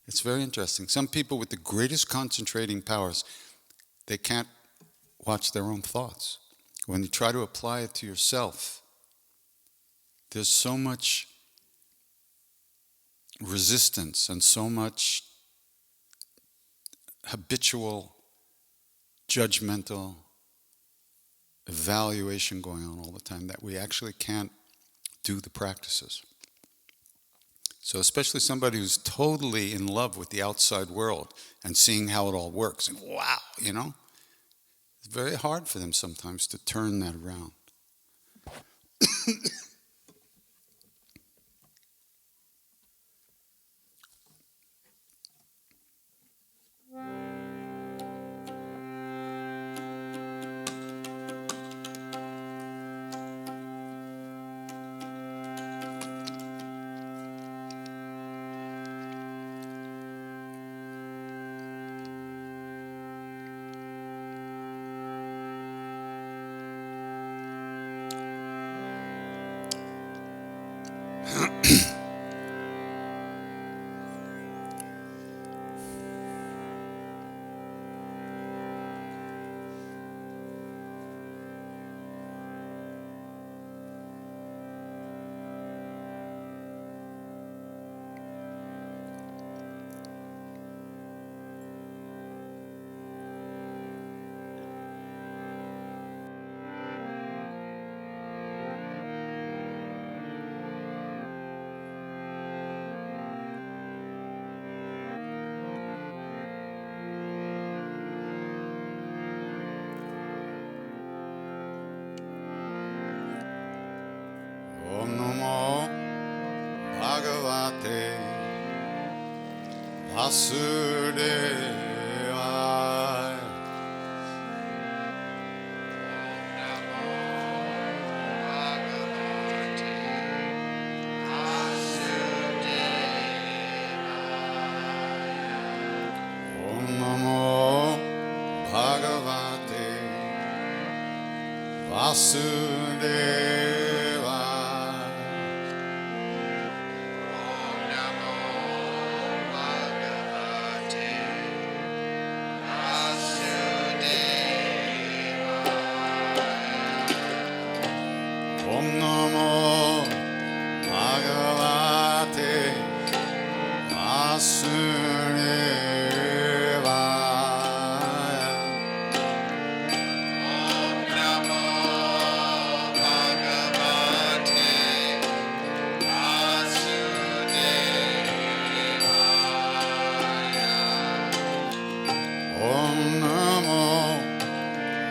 It's very interesting. Some people with the greatest concentrating powers, they can't watch their own thoughts. When you try to apply it to yourself, there's so much resistance and so much habitual, judgmental evaluation going on all the time that we actually can't do the practices. So especially somebody who's totally in love with the outside world and seeing how it all works, and wow, it's very hard for them sometimes to turn that around. Om Namo Bhagavate Vasudevaya. Om Namo Bhagavate Vasudevaya. Om Namo Bhagavate Vasudevaya. Om Namo Bhagavate Vasudevaya. Om Namo Bhagavate Vasudevaya. Om Namo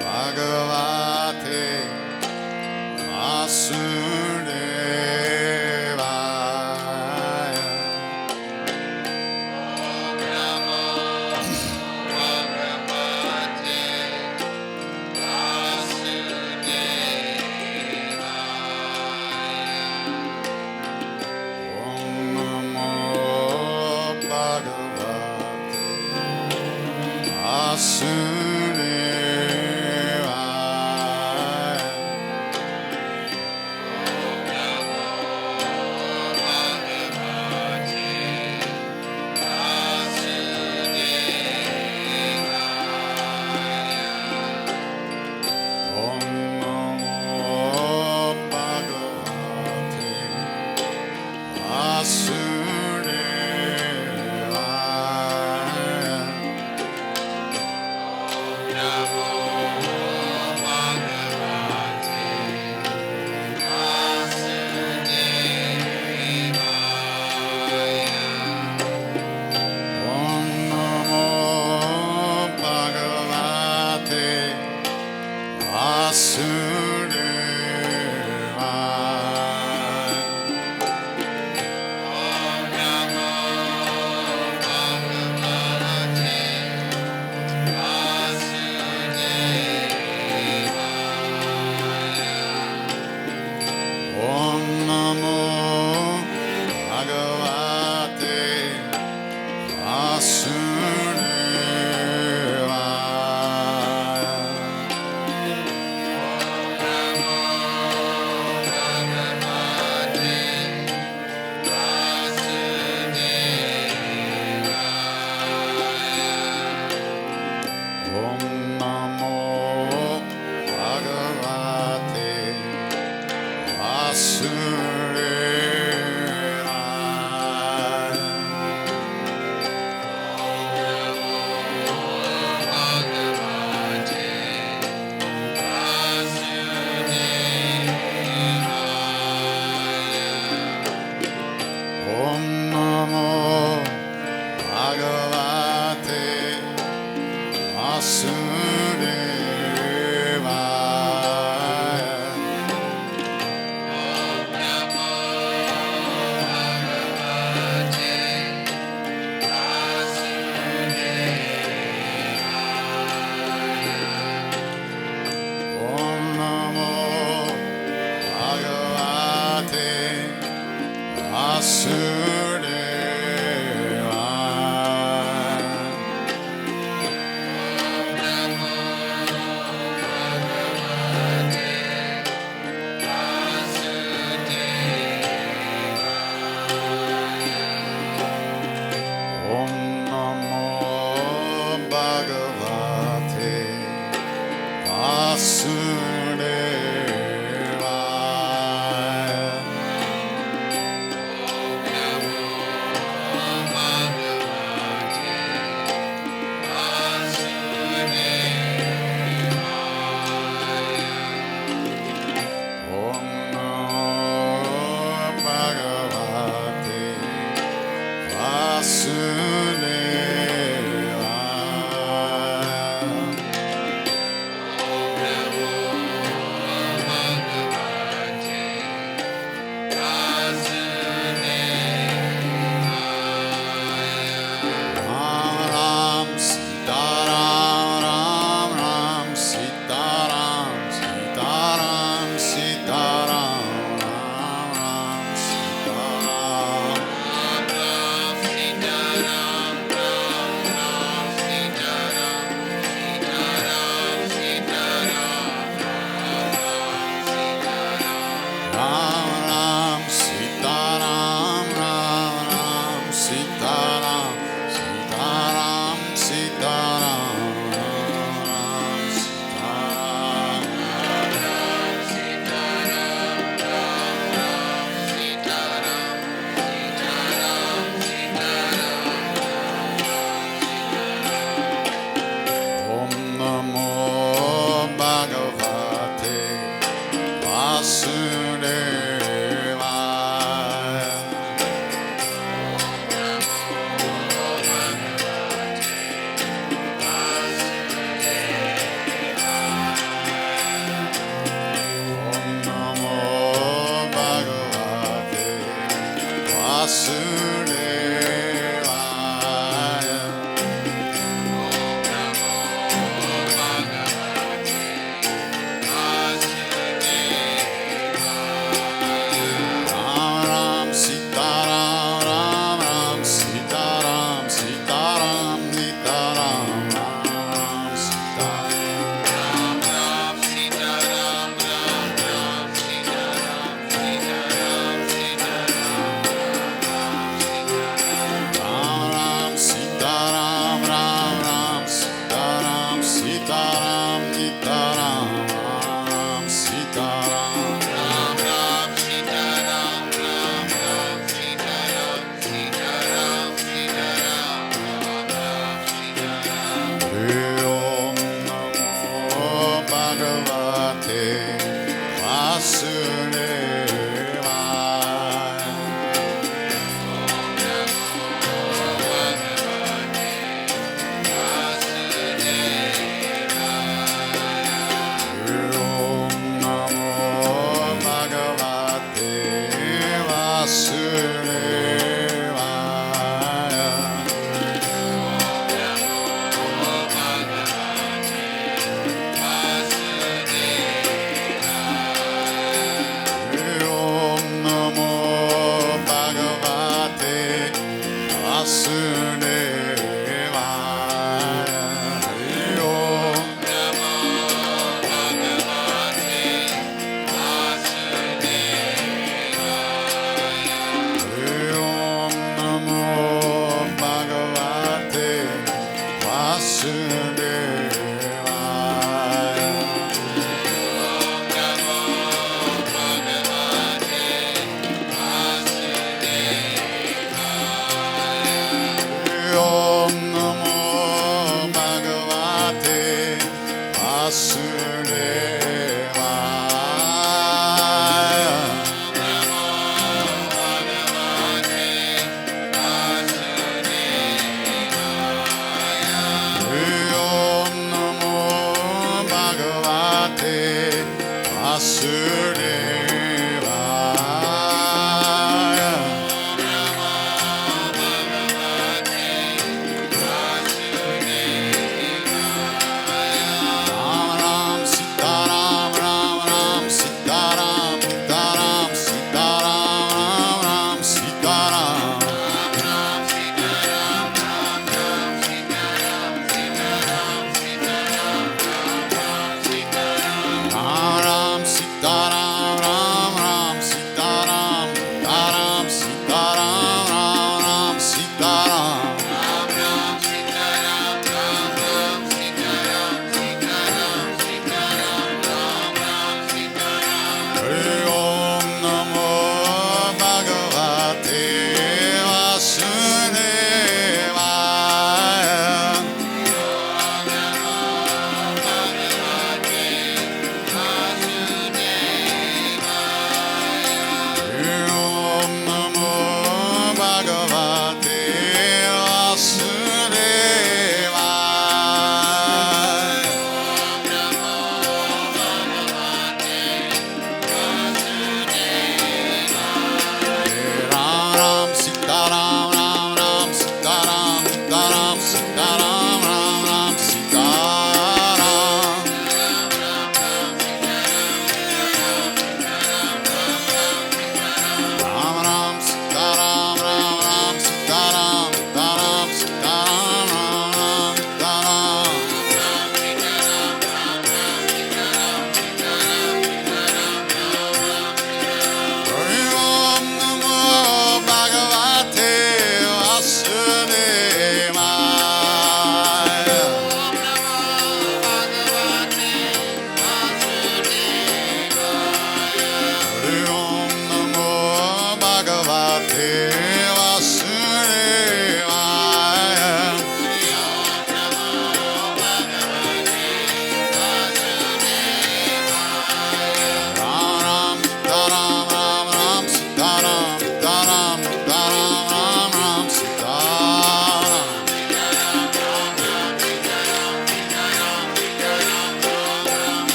Bhagavate Vasudevaya. Om Namo Bhagavate Vasudevaya. Om Namo Bhagavate Vasudevaya. Om Namo Bhagavate Vasudevaya. Om Namo Bhagavate Om Namo Bhagavate Ram Sitaram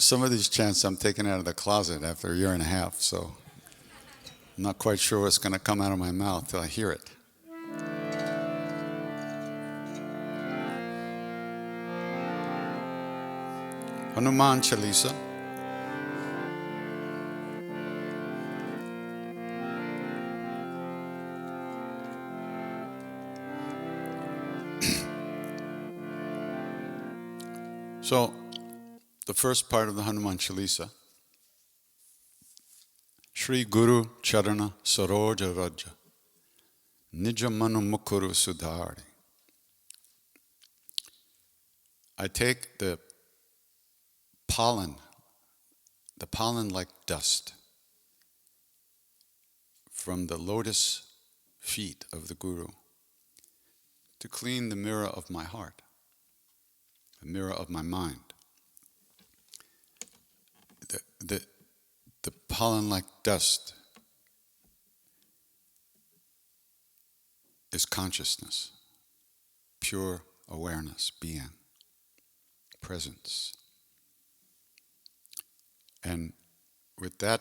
Some of these chants I'm taking out of the closet after a year and a half, so I'm not quite sure what's going to come out of my mouth till I hear it. Hanuman Chalisa. So, the first part of the Hanuman Chalisa, Shri Guru Charana Saroja Raja Nijamanu Mukuru Sudhari. I take the pollen like dust from the lotus feet of the Guru to clean the mirror of my heart, the mirror of my mind. The pollen like dust is consciousness, pure awareness, being, presence. And with that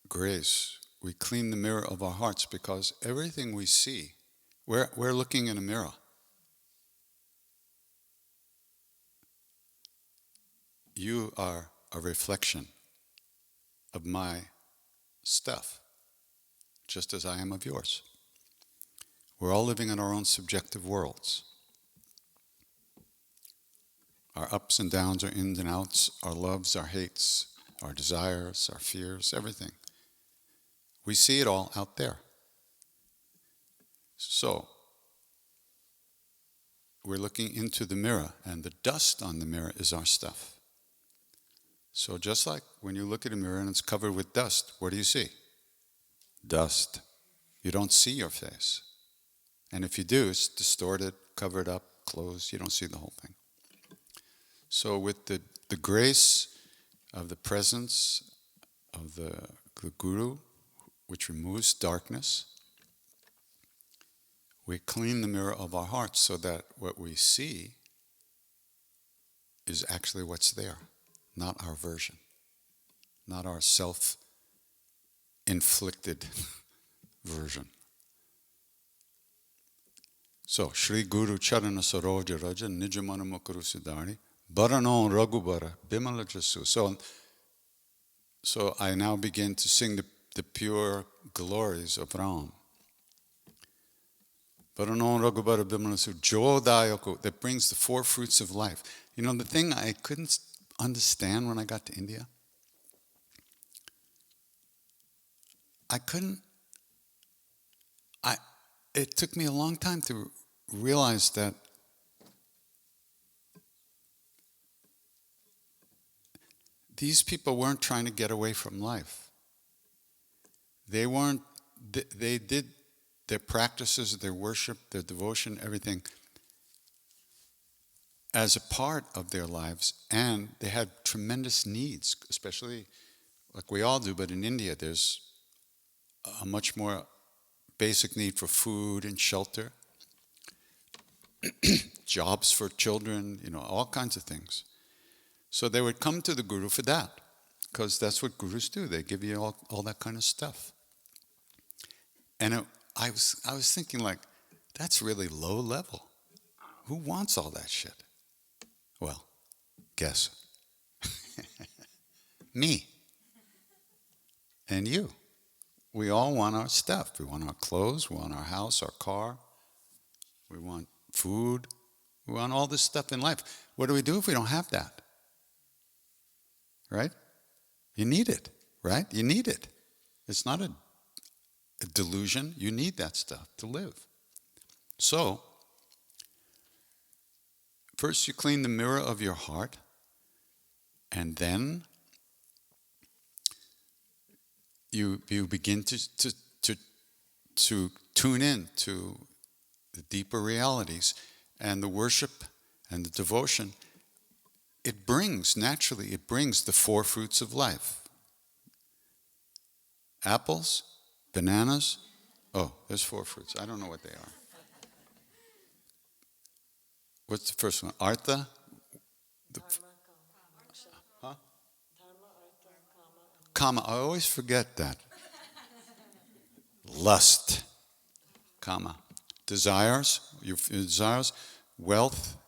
grace, we clean the mirror of our hearts, because everything we see, we're looking in a mirror. You are a reflection of my stuff, just as I am of yours. We're all living in our own subjective worlds. Our ups and downs, our ins and outs, our loves, our hates, our desires, our fears, everything. We see it all out there. So, we're looking into the mirror, and the dust on the mirror is our stuff. So just like when you look at a mirror and it's covered with dust, what do you see? Dust. You don't see your face. And if you do, it's distorted, covered up, closed. You don't see the whole thing. So with the grace of the presence of the Guru, which removes darkness, we clean the mirror of our hearts so that what we see is actually what's there, not our version, not our self-inflicted version. So, Shri Guru Charana Saroja Raja Nijamana Mukuru Siddhari Bharano Raghubara Bimala Jasu. So I now begin to sing the pure glories of Ram. Bharano Raghubara Bimala Jasu Jodayako, that brings the four fruits of life. You know, the thing I couldn't understand when I got to India, it took me a long time to realize that these people weren't trying to get away from life. They did their practices, their worship, their devotion, everything as a part of their lives, and they had tremendous needs, especially like we all do, but in India there's a much more basic need for food and shelter, jobs for children, all kinds of things. So they would come to the Guru for that, because that's what Gurus do. They give you all that kind of stuff. And I was thinking, like, that's really low level. Who wants all that shit? Well, guess. Me. And you. We all want our stuff. We want our clothes, we want our house, our car. We want food. We want all this stuff in life. What do we do if we don't have that? Right? You need it, right? You need it. It's not a delusion. You need that stuff to live. So, first you clean the mirror of your heart, and then you begin to tune in to the deeper realities, and the worship and the devotion. It brings the four fruits of life. Apples, bananas. Oh, there's four fruits. I don't know what they are. What's the first one? Artha? Huh? Kama. I always forget that. Lust. Kama. Desires. Your desires. Wealth.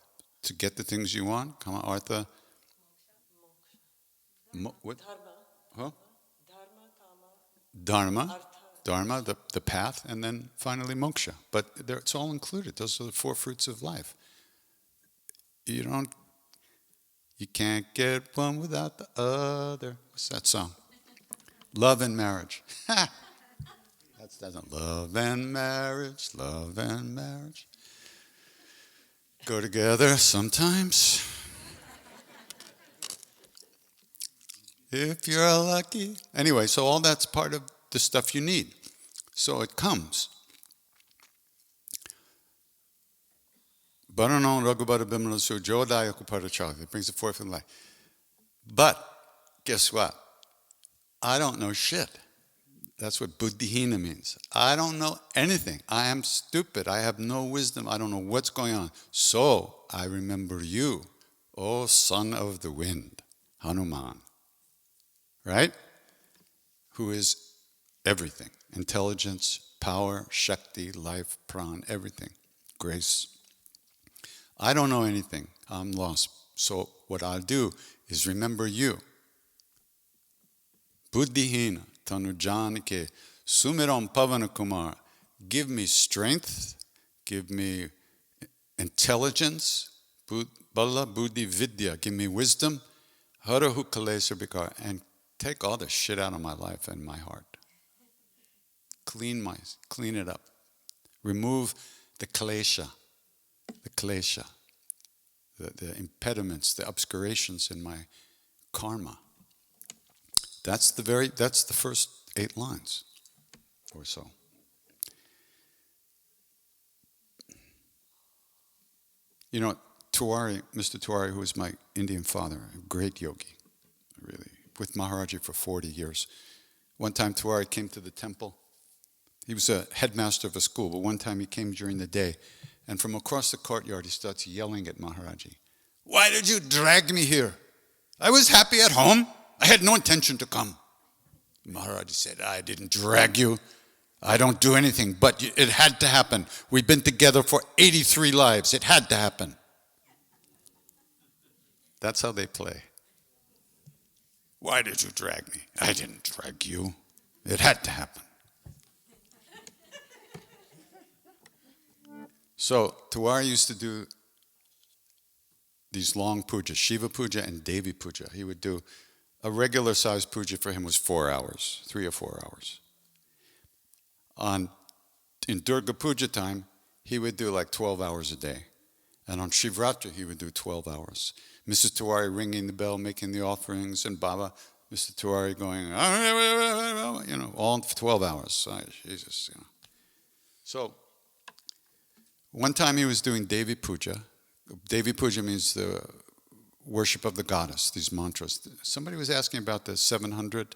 To get the things you want. Kama. Artha. What? Huh? Dharma. Dharma, the path, and then finally moksha. But it's all included. Those are the four fruits of life. You can't get one without the other. What's that song? Love and marriage. That's love and marriage, love and marriage. Go together sometimes. If you're lucky. Anyway, so all that's part of the stuff you need. So it comes. Bharano Raghubara Bimala Su Jodaya Kuparachak. It brings the fourth in life. But guess what? I don't know shit. That's what buddhihina means. I don't know anything. I am stupid. I have no wisdom. I don't know what's going on. So I remember you, O son of the wind, Hanuman. Right? Who is everything. Intelligence, power, shakti, life, pran, everything. Grace. I don't know anything. I'm lost. So what I'll do is remember you. Buddhihina tanujanike sumiram pavana kumar. Give me strength. Give me intelligence. Bala buddhi vidya. Give me wisdom. Harahu kalesa bikar. And take all the shit out of my life and my heart. Clean it up. Remove the klesha, the impediments, the obscurations in my karma. That's the first 8 lines or so. You know, Mr. Tiwari, who was my Indian father, a great yogi, really, with Maharaji for 40 years. One time Tiwari came to the temple He was a headmaster of a school, but one time he came during the day, and from across the courtyard he starts yelling at Maharaji. Why did you drag me here? I was happy at home. I had no intention to come. Maharaji said, I didn't drag you. I don't do anything, but it had to happen. We've been together for 83 lives. It had to happen. That's how they play. Why did you drag me? I didn't drag you. It had to happen. So Tiwari used to do these long pujas, Shiva puja and Devi puja. He would do a regular sized puja for him was 4 hours, 3 or 4 hours. In Durga Puja time, he would do like 12 hours a day. And on Shivratri, he would do 12 hours. Mrs. Tiwari ringing the bell, making the offerings, and Baba, Mr. Tiwari going, all for 12 hours. Jesus, So, one time he was doing Devi Puja. Devi Puja means the worship of the goddess, these mantras. Somebody was asking about the 700.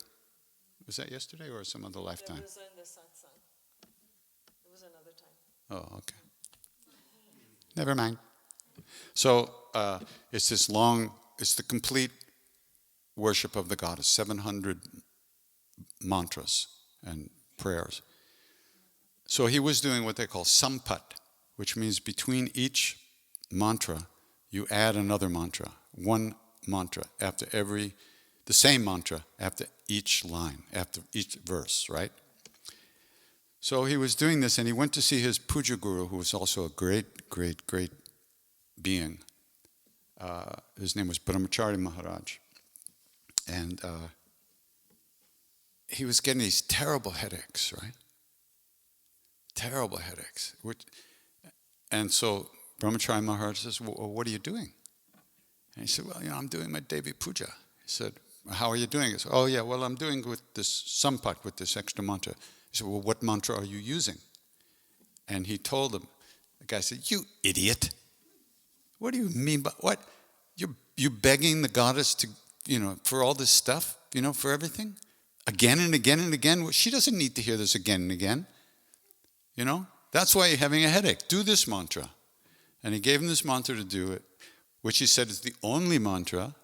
Was that yesterday or some other lifetime? It was in the satsang. It was another time. Oh, okay. Never mind. So it's this long, it's the complete worship of the goddess, 700 mantras and prayers. So he was doing what they call sampat, which means between each mantra, you add another mantra, one mantra after the same mantra after each line, after each verse, right? So he was doing this, and he went to see his puja guru, who was also a great, great, great being. His name was Brahmachari Maharaj. And he was getting these terrible headaches, right? Terrible headaches. And so Brahmachari Maharaj says, well, what are you doing? And he said, well, I'm doing my Devi Puja. He said, how are you doing? He said, oh, yeah, well, I'm doing with this sampat, with this extra mantra. He said, well, what mantra are you using? And he told him, the guy said, you idiot. What do you mean by, what? You begging the goddess to, for all this stuff, for everything? Again and again and again? Well, she doesn't need to hear this again and again. That's why you're having a headache. Do this mantra. And he gave him this mantra to do it, which he said is the only mantra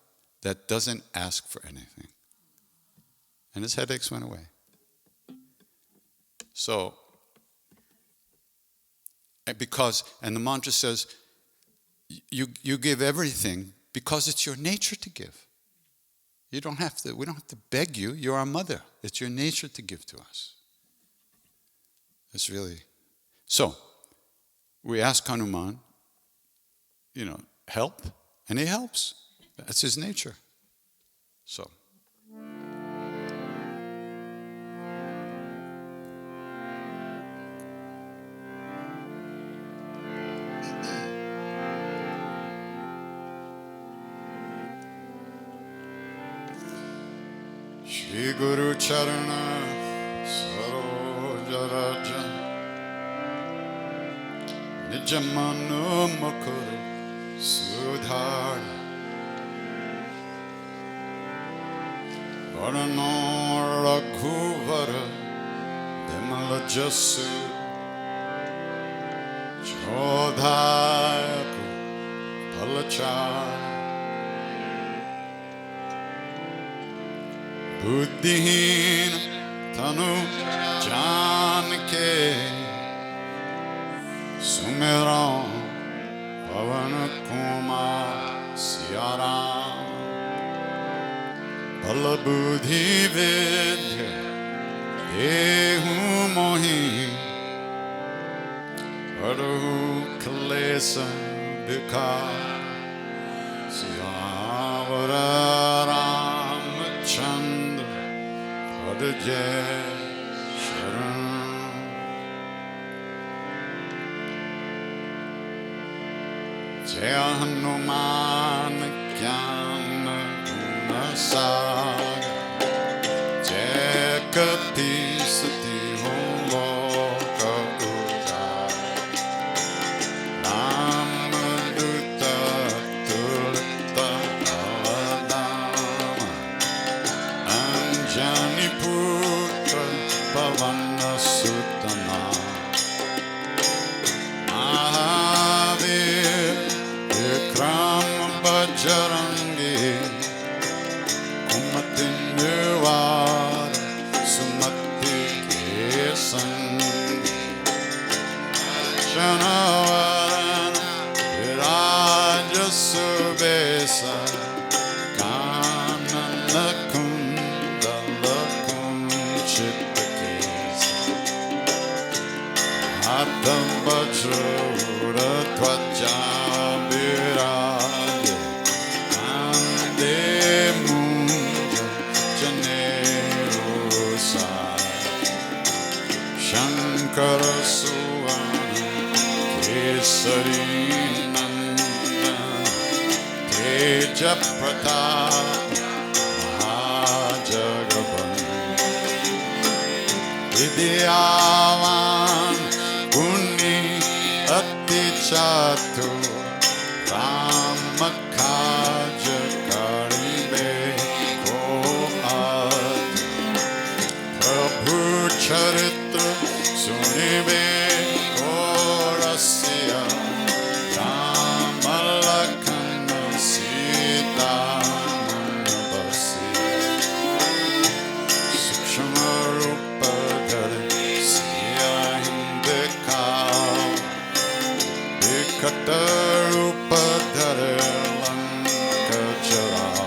that doesn't ask for anything. And his headaches went away. So, and the mantra says, you give everything because it's your nature to give. We don't have to beg you. You're our mother. It's your nature to give to us. It's really. So, we ask Hanuman, help, and he helps. That's his nature. So. Shri Guru Charana Saroja Raja Nijamanu Mukuru Sudhara Varano Raghuvara Bimala Jasu Chodhayaku Palachara Buddhihin Tanu Janke Sumiran Pavana Kumar Siaram Balabudhi Vidya Ehu Mohi Adahu Kalesa Bika Siyavara Ramachandra Padajay Sharan Jaya Hanuman Jnana Gunasagar Jaya Kati Sati Loka Ujjaya Ramaduta Tulita Paladama Anjani Putra Pavana Sutta चित्त के हाथम वज्र ध्वजा विराज कांधे मूंज जनेऊ साज शंकर सुवन केसरी नंदन तेज प्रताप विद्यावान गुणी अति चातुर राम काज करिबे को आतुर प्रभु चरित्र सुनिबे को रसिया राम लखन सीता मन बसिया सूक्ष्म रूप विकट रूप धरे लंक जरा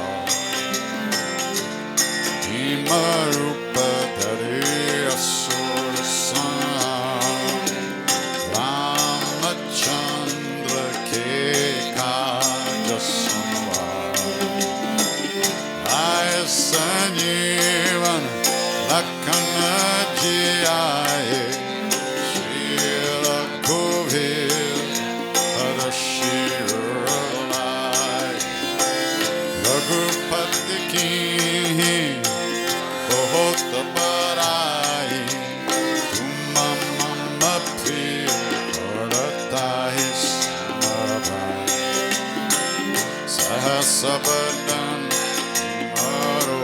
भीम रूप धरे असुर संहार रामचंद्र के काज संवार आए संजीवन लखन जी आए श्री रघुवीर रघुपति की बहुत बड़ाई तुम मम प्रिय पड़ता है समाभाई सहस बदन तुम्हारो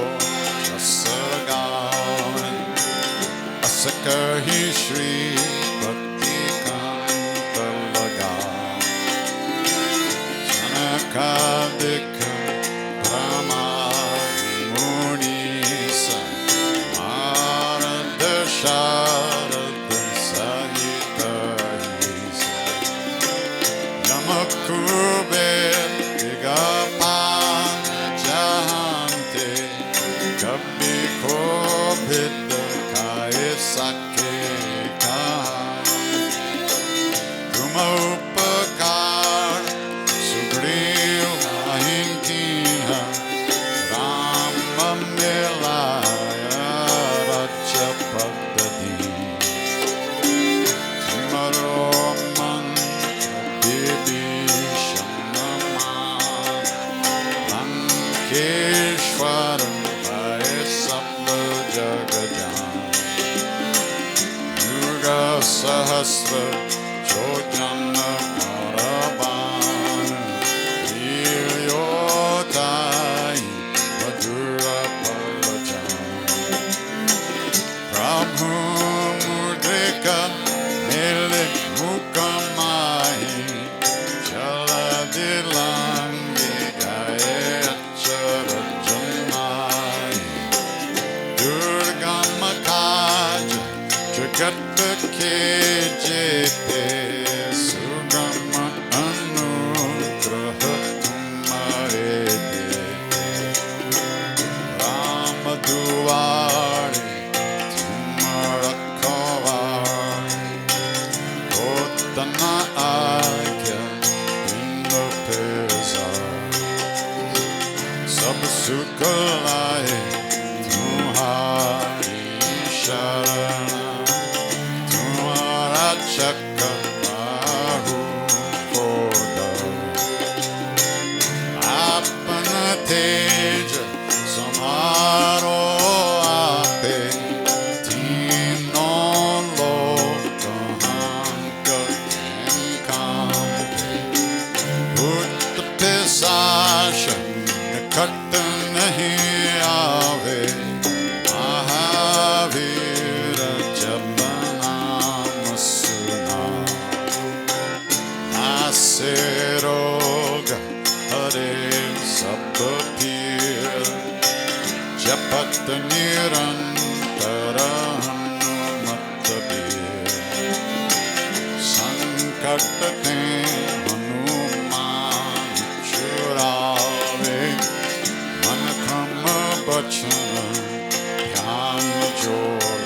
जस गान अस कहि श्री भक्ति कांत लगा जनकादिक शारद सहित यम कुबेर दिगपान जानते कभी को भिद खाए सके तुम उपकार सुग्रीव नहीं कीन्हा राम मिलाया रज सहस्र चोजन परबान वीर्योताई मधुर पलचान प्रभु मुद्रिका मेले मुकमाही चल दिलांगे गाए अक्षर जन्माई दुर्गम काज जगत के जेते सुगम अनुग्रह तुम्हारे देते राम दुआरे तुम रखवारे होतना आज्ञा बिन पेसारे सब सुख लाए तुम्हारी शरण चक्रबाहु को आपन तेज समारो आपे तीनों लोक हांक कांपे भूत पिशाच निकट नहीं आवे महावीर जब से रोग हरे सब पीर जपत निरंतर हनुमत बीर संकट ते हनुमान छुड़ावे मन क्रम बचन ध्यान जोड़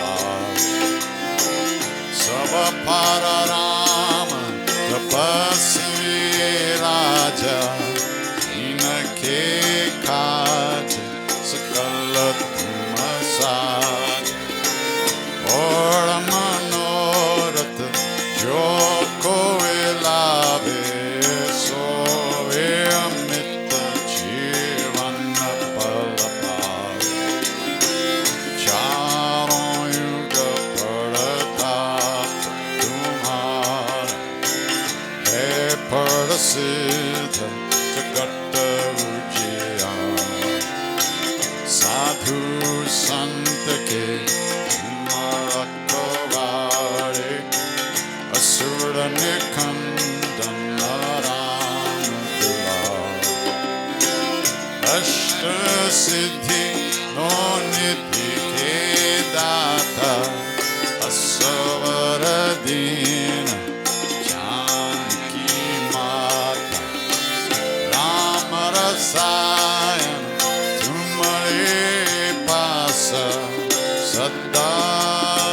सदा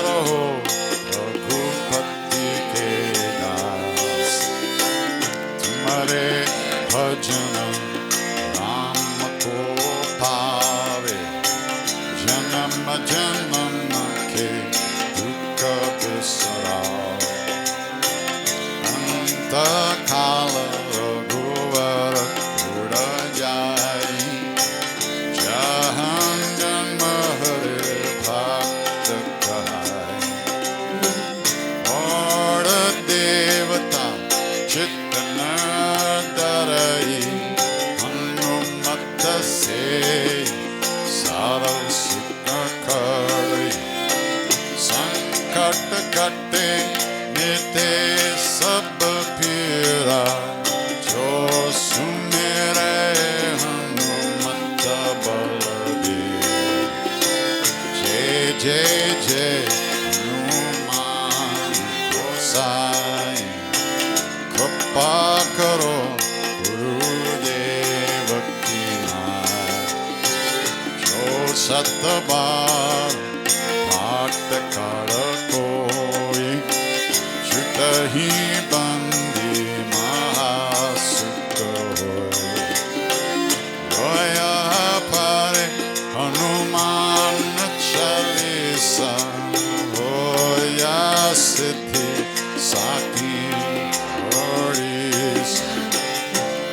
रहो रघुपति के दास। तुम्हारे भजन राम को पावे, जन्म जन्म के दुख बिसराओ। अंत काल रघुवर पुर जाई, जहाँ जन्म हरे भक्त कहाई। और देवता चित्त न डरई, हनुमत से सारव सुख करई। संकट कटे मिटे सब पीरा, जो सुमेरे हनुमत बलदेव। जय जय जय हनुमान गोसाई, कृपा करो गुरुदेव की नाय। जो सत बार पाठ कर कोई, छुट ही बंदी महासुख होय। रोया पारे हनुमान चालीसा, होया सिद्धि साखी ओड़ीसा।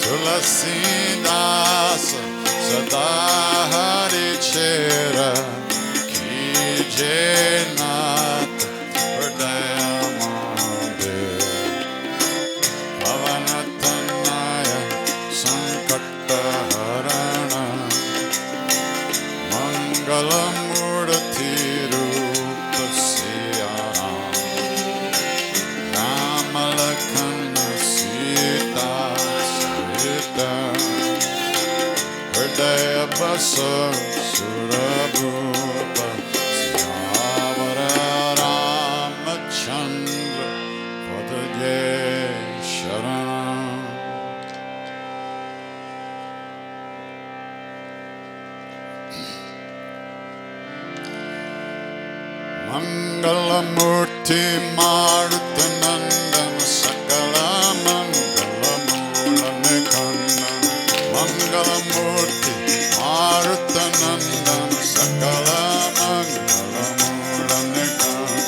तुलसीदास सदा हरि चेरा, कीजे नाथ हृदय महादेव। पवन तनय संकट हरण, मंगल मूर्ति रूप सिया राम। राम लखन सीता सहित, हृदय बसो सुरभूप। सियावर रामचंद्र पद जय शरण। मंगलमूर्ति मारुत नंदन, सकल मंगल मूल निकंदन। मंगलमूर्ति मारुत नंदन, सकल मंगल मूल निकंदन।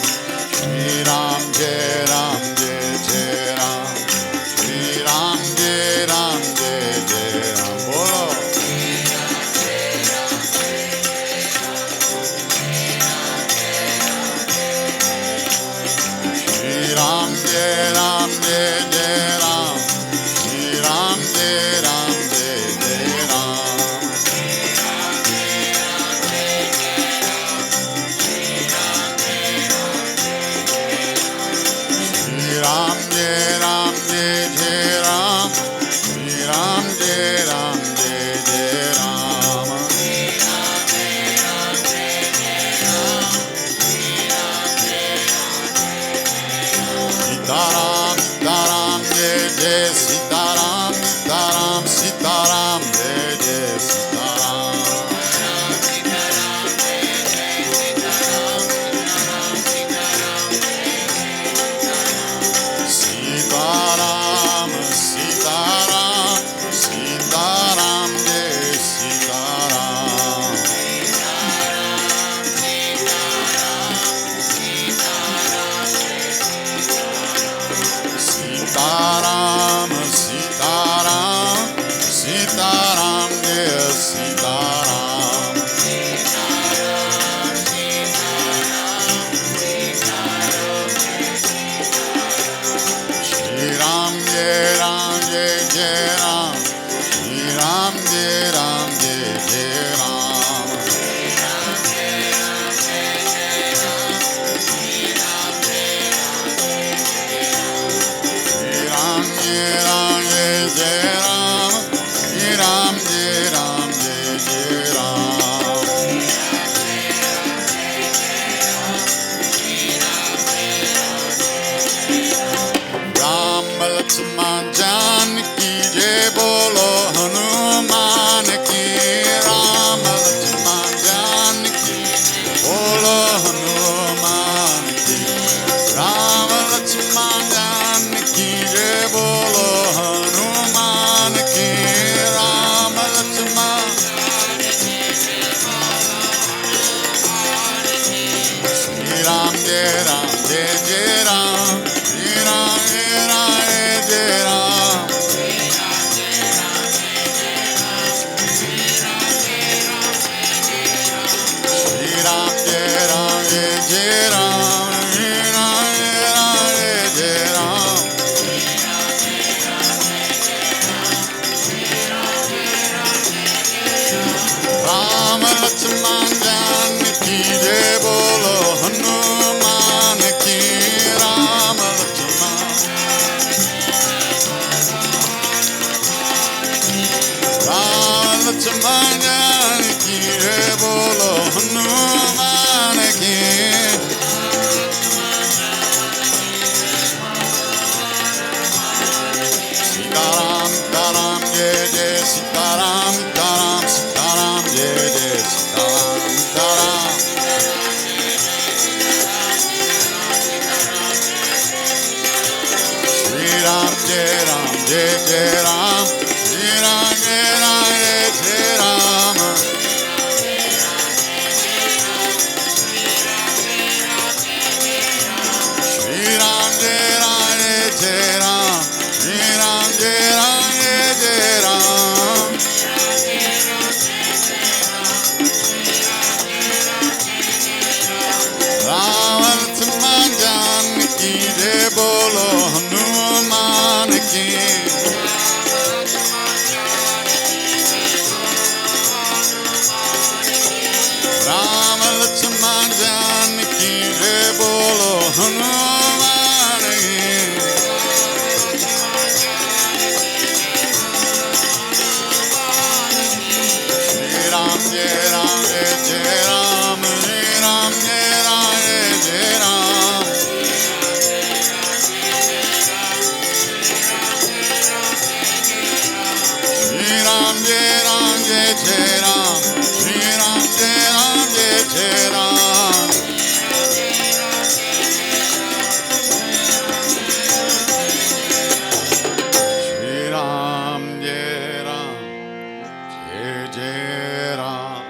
श्री राम जय राम जय जय राम, श्री राम जय राम जय जय राम। बोलो श्री राम जय राम जय जय राम, श्री राम जय राम जय जय राम। श्री राम जय राम जय जय राम, श्री राम जय राम जय जय राम। सीताराम सीताराम जय जय सीताराम, सीताराम सीताराम जय जय सीताराम। सीताराम सीताराम सीताराम जय सीताराम। सीताराम सीताराम सीताराम जय सीताराम। श्री राम जय जय राम, श्री राम जय जय राम। श्री राम जय जय राम, श्री राम जय जय राम। राम लक्ष्मण जानकी जय, बोलो हनुमान की। राम लक्ष्मण जानकी बोलो Ram, Jai Ram, Jai Jai Ram. Shri Ram, Jai Ram, Jai Jai Ram. Shri Ram, Jai Ram, Jai Jai Ram. Shri Ram, Jai Ram, Jai Jai Ram. Ram Lakshman Janaki Jai Bolo Hanuman Ki. Ram Lakshman Janaki Jai Bolo Hanuman Ki. Sitaram, Sitaram, Jai Jai Sitaram, Sitaram, Sitaram, Jai Jai Sitaram, Sitaram. Shri Ram, Jai Ram, Jai Jai Ram. Shri Ram, Jai Ram, Jai Jai Ram. Shri Ram, Jai Ram, Jai Jai Ram. Shri Ram, Jai Ram, Jai Jai Ram. Ram Lakshman Janaki Jai Bolo Hanuman Ki. Ram Lakshman Janaki Jai Bolo Hanuman Ki. Shri Ram, Jai Ram, Jai Jai Ram. Shri Ram, Jai Ram, Jai Jai Ram. Shri Ram, Jai Ram, Jai Jai Ram. Shri Ram, Jai Ram, Jai Jai Ram. Shri Ram, Jai Ram, Jai Jai Ram.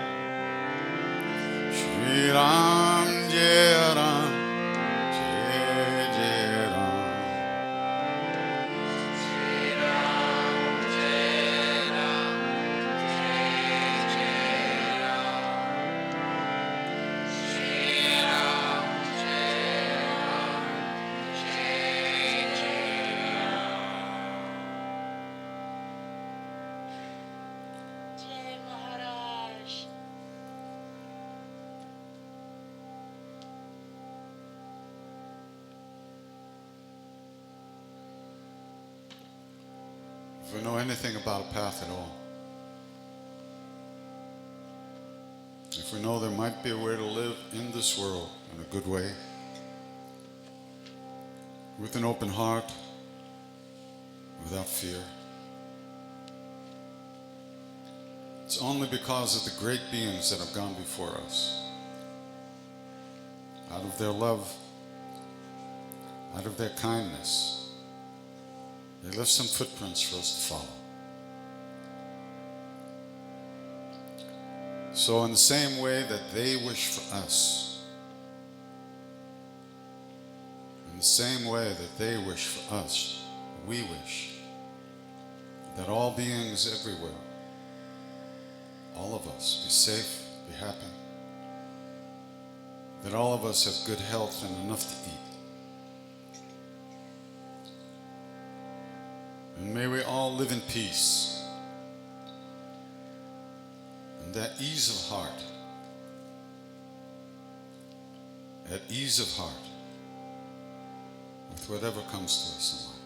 Shri Ram, Jai Ram, Jai Jai Ram. Jai Maharaj. If we know anything about a path at all, if we know there might be a way to live in this world in a good way, with an open heart, without fear, it's only because of the great beings that have gone before us. Out of their love, out of their kindness, they left some footprints for us to follow. So in the same way that they wish for us, in the same way that they wish for us, we wish that all beings everywhere, all of us, be safe, be happy, that all of us have good health and enough to eat. And may we all live in peace and that ease of heart, at ease of heart with whatever comes to us in life.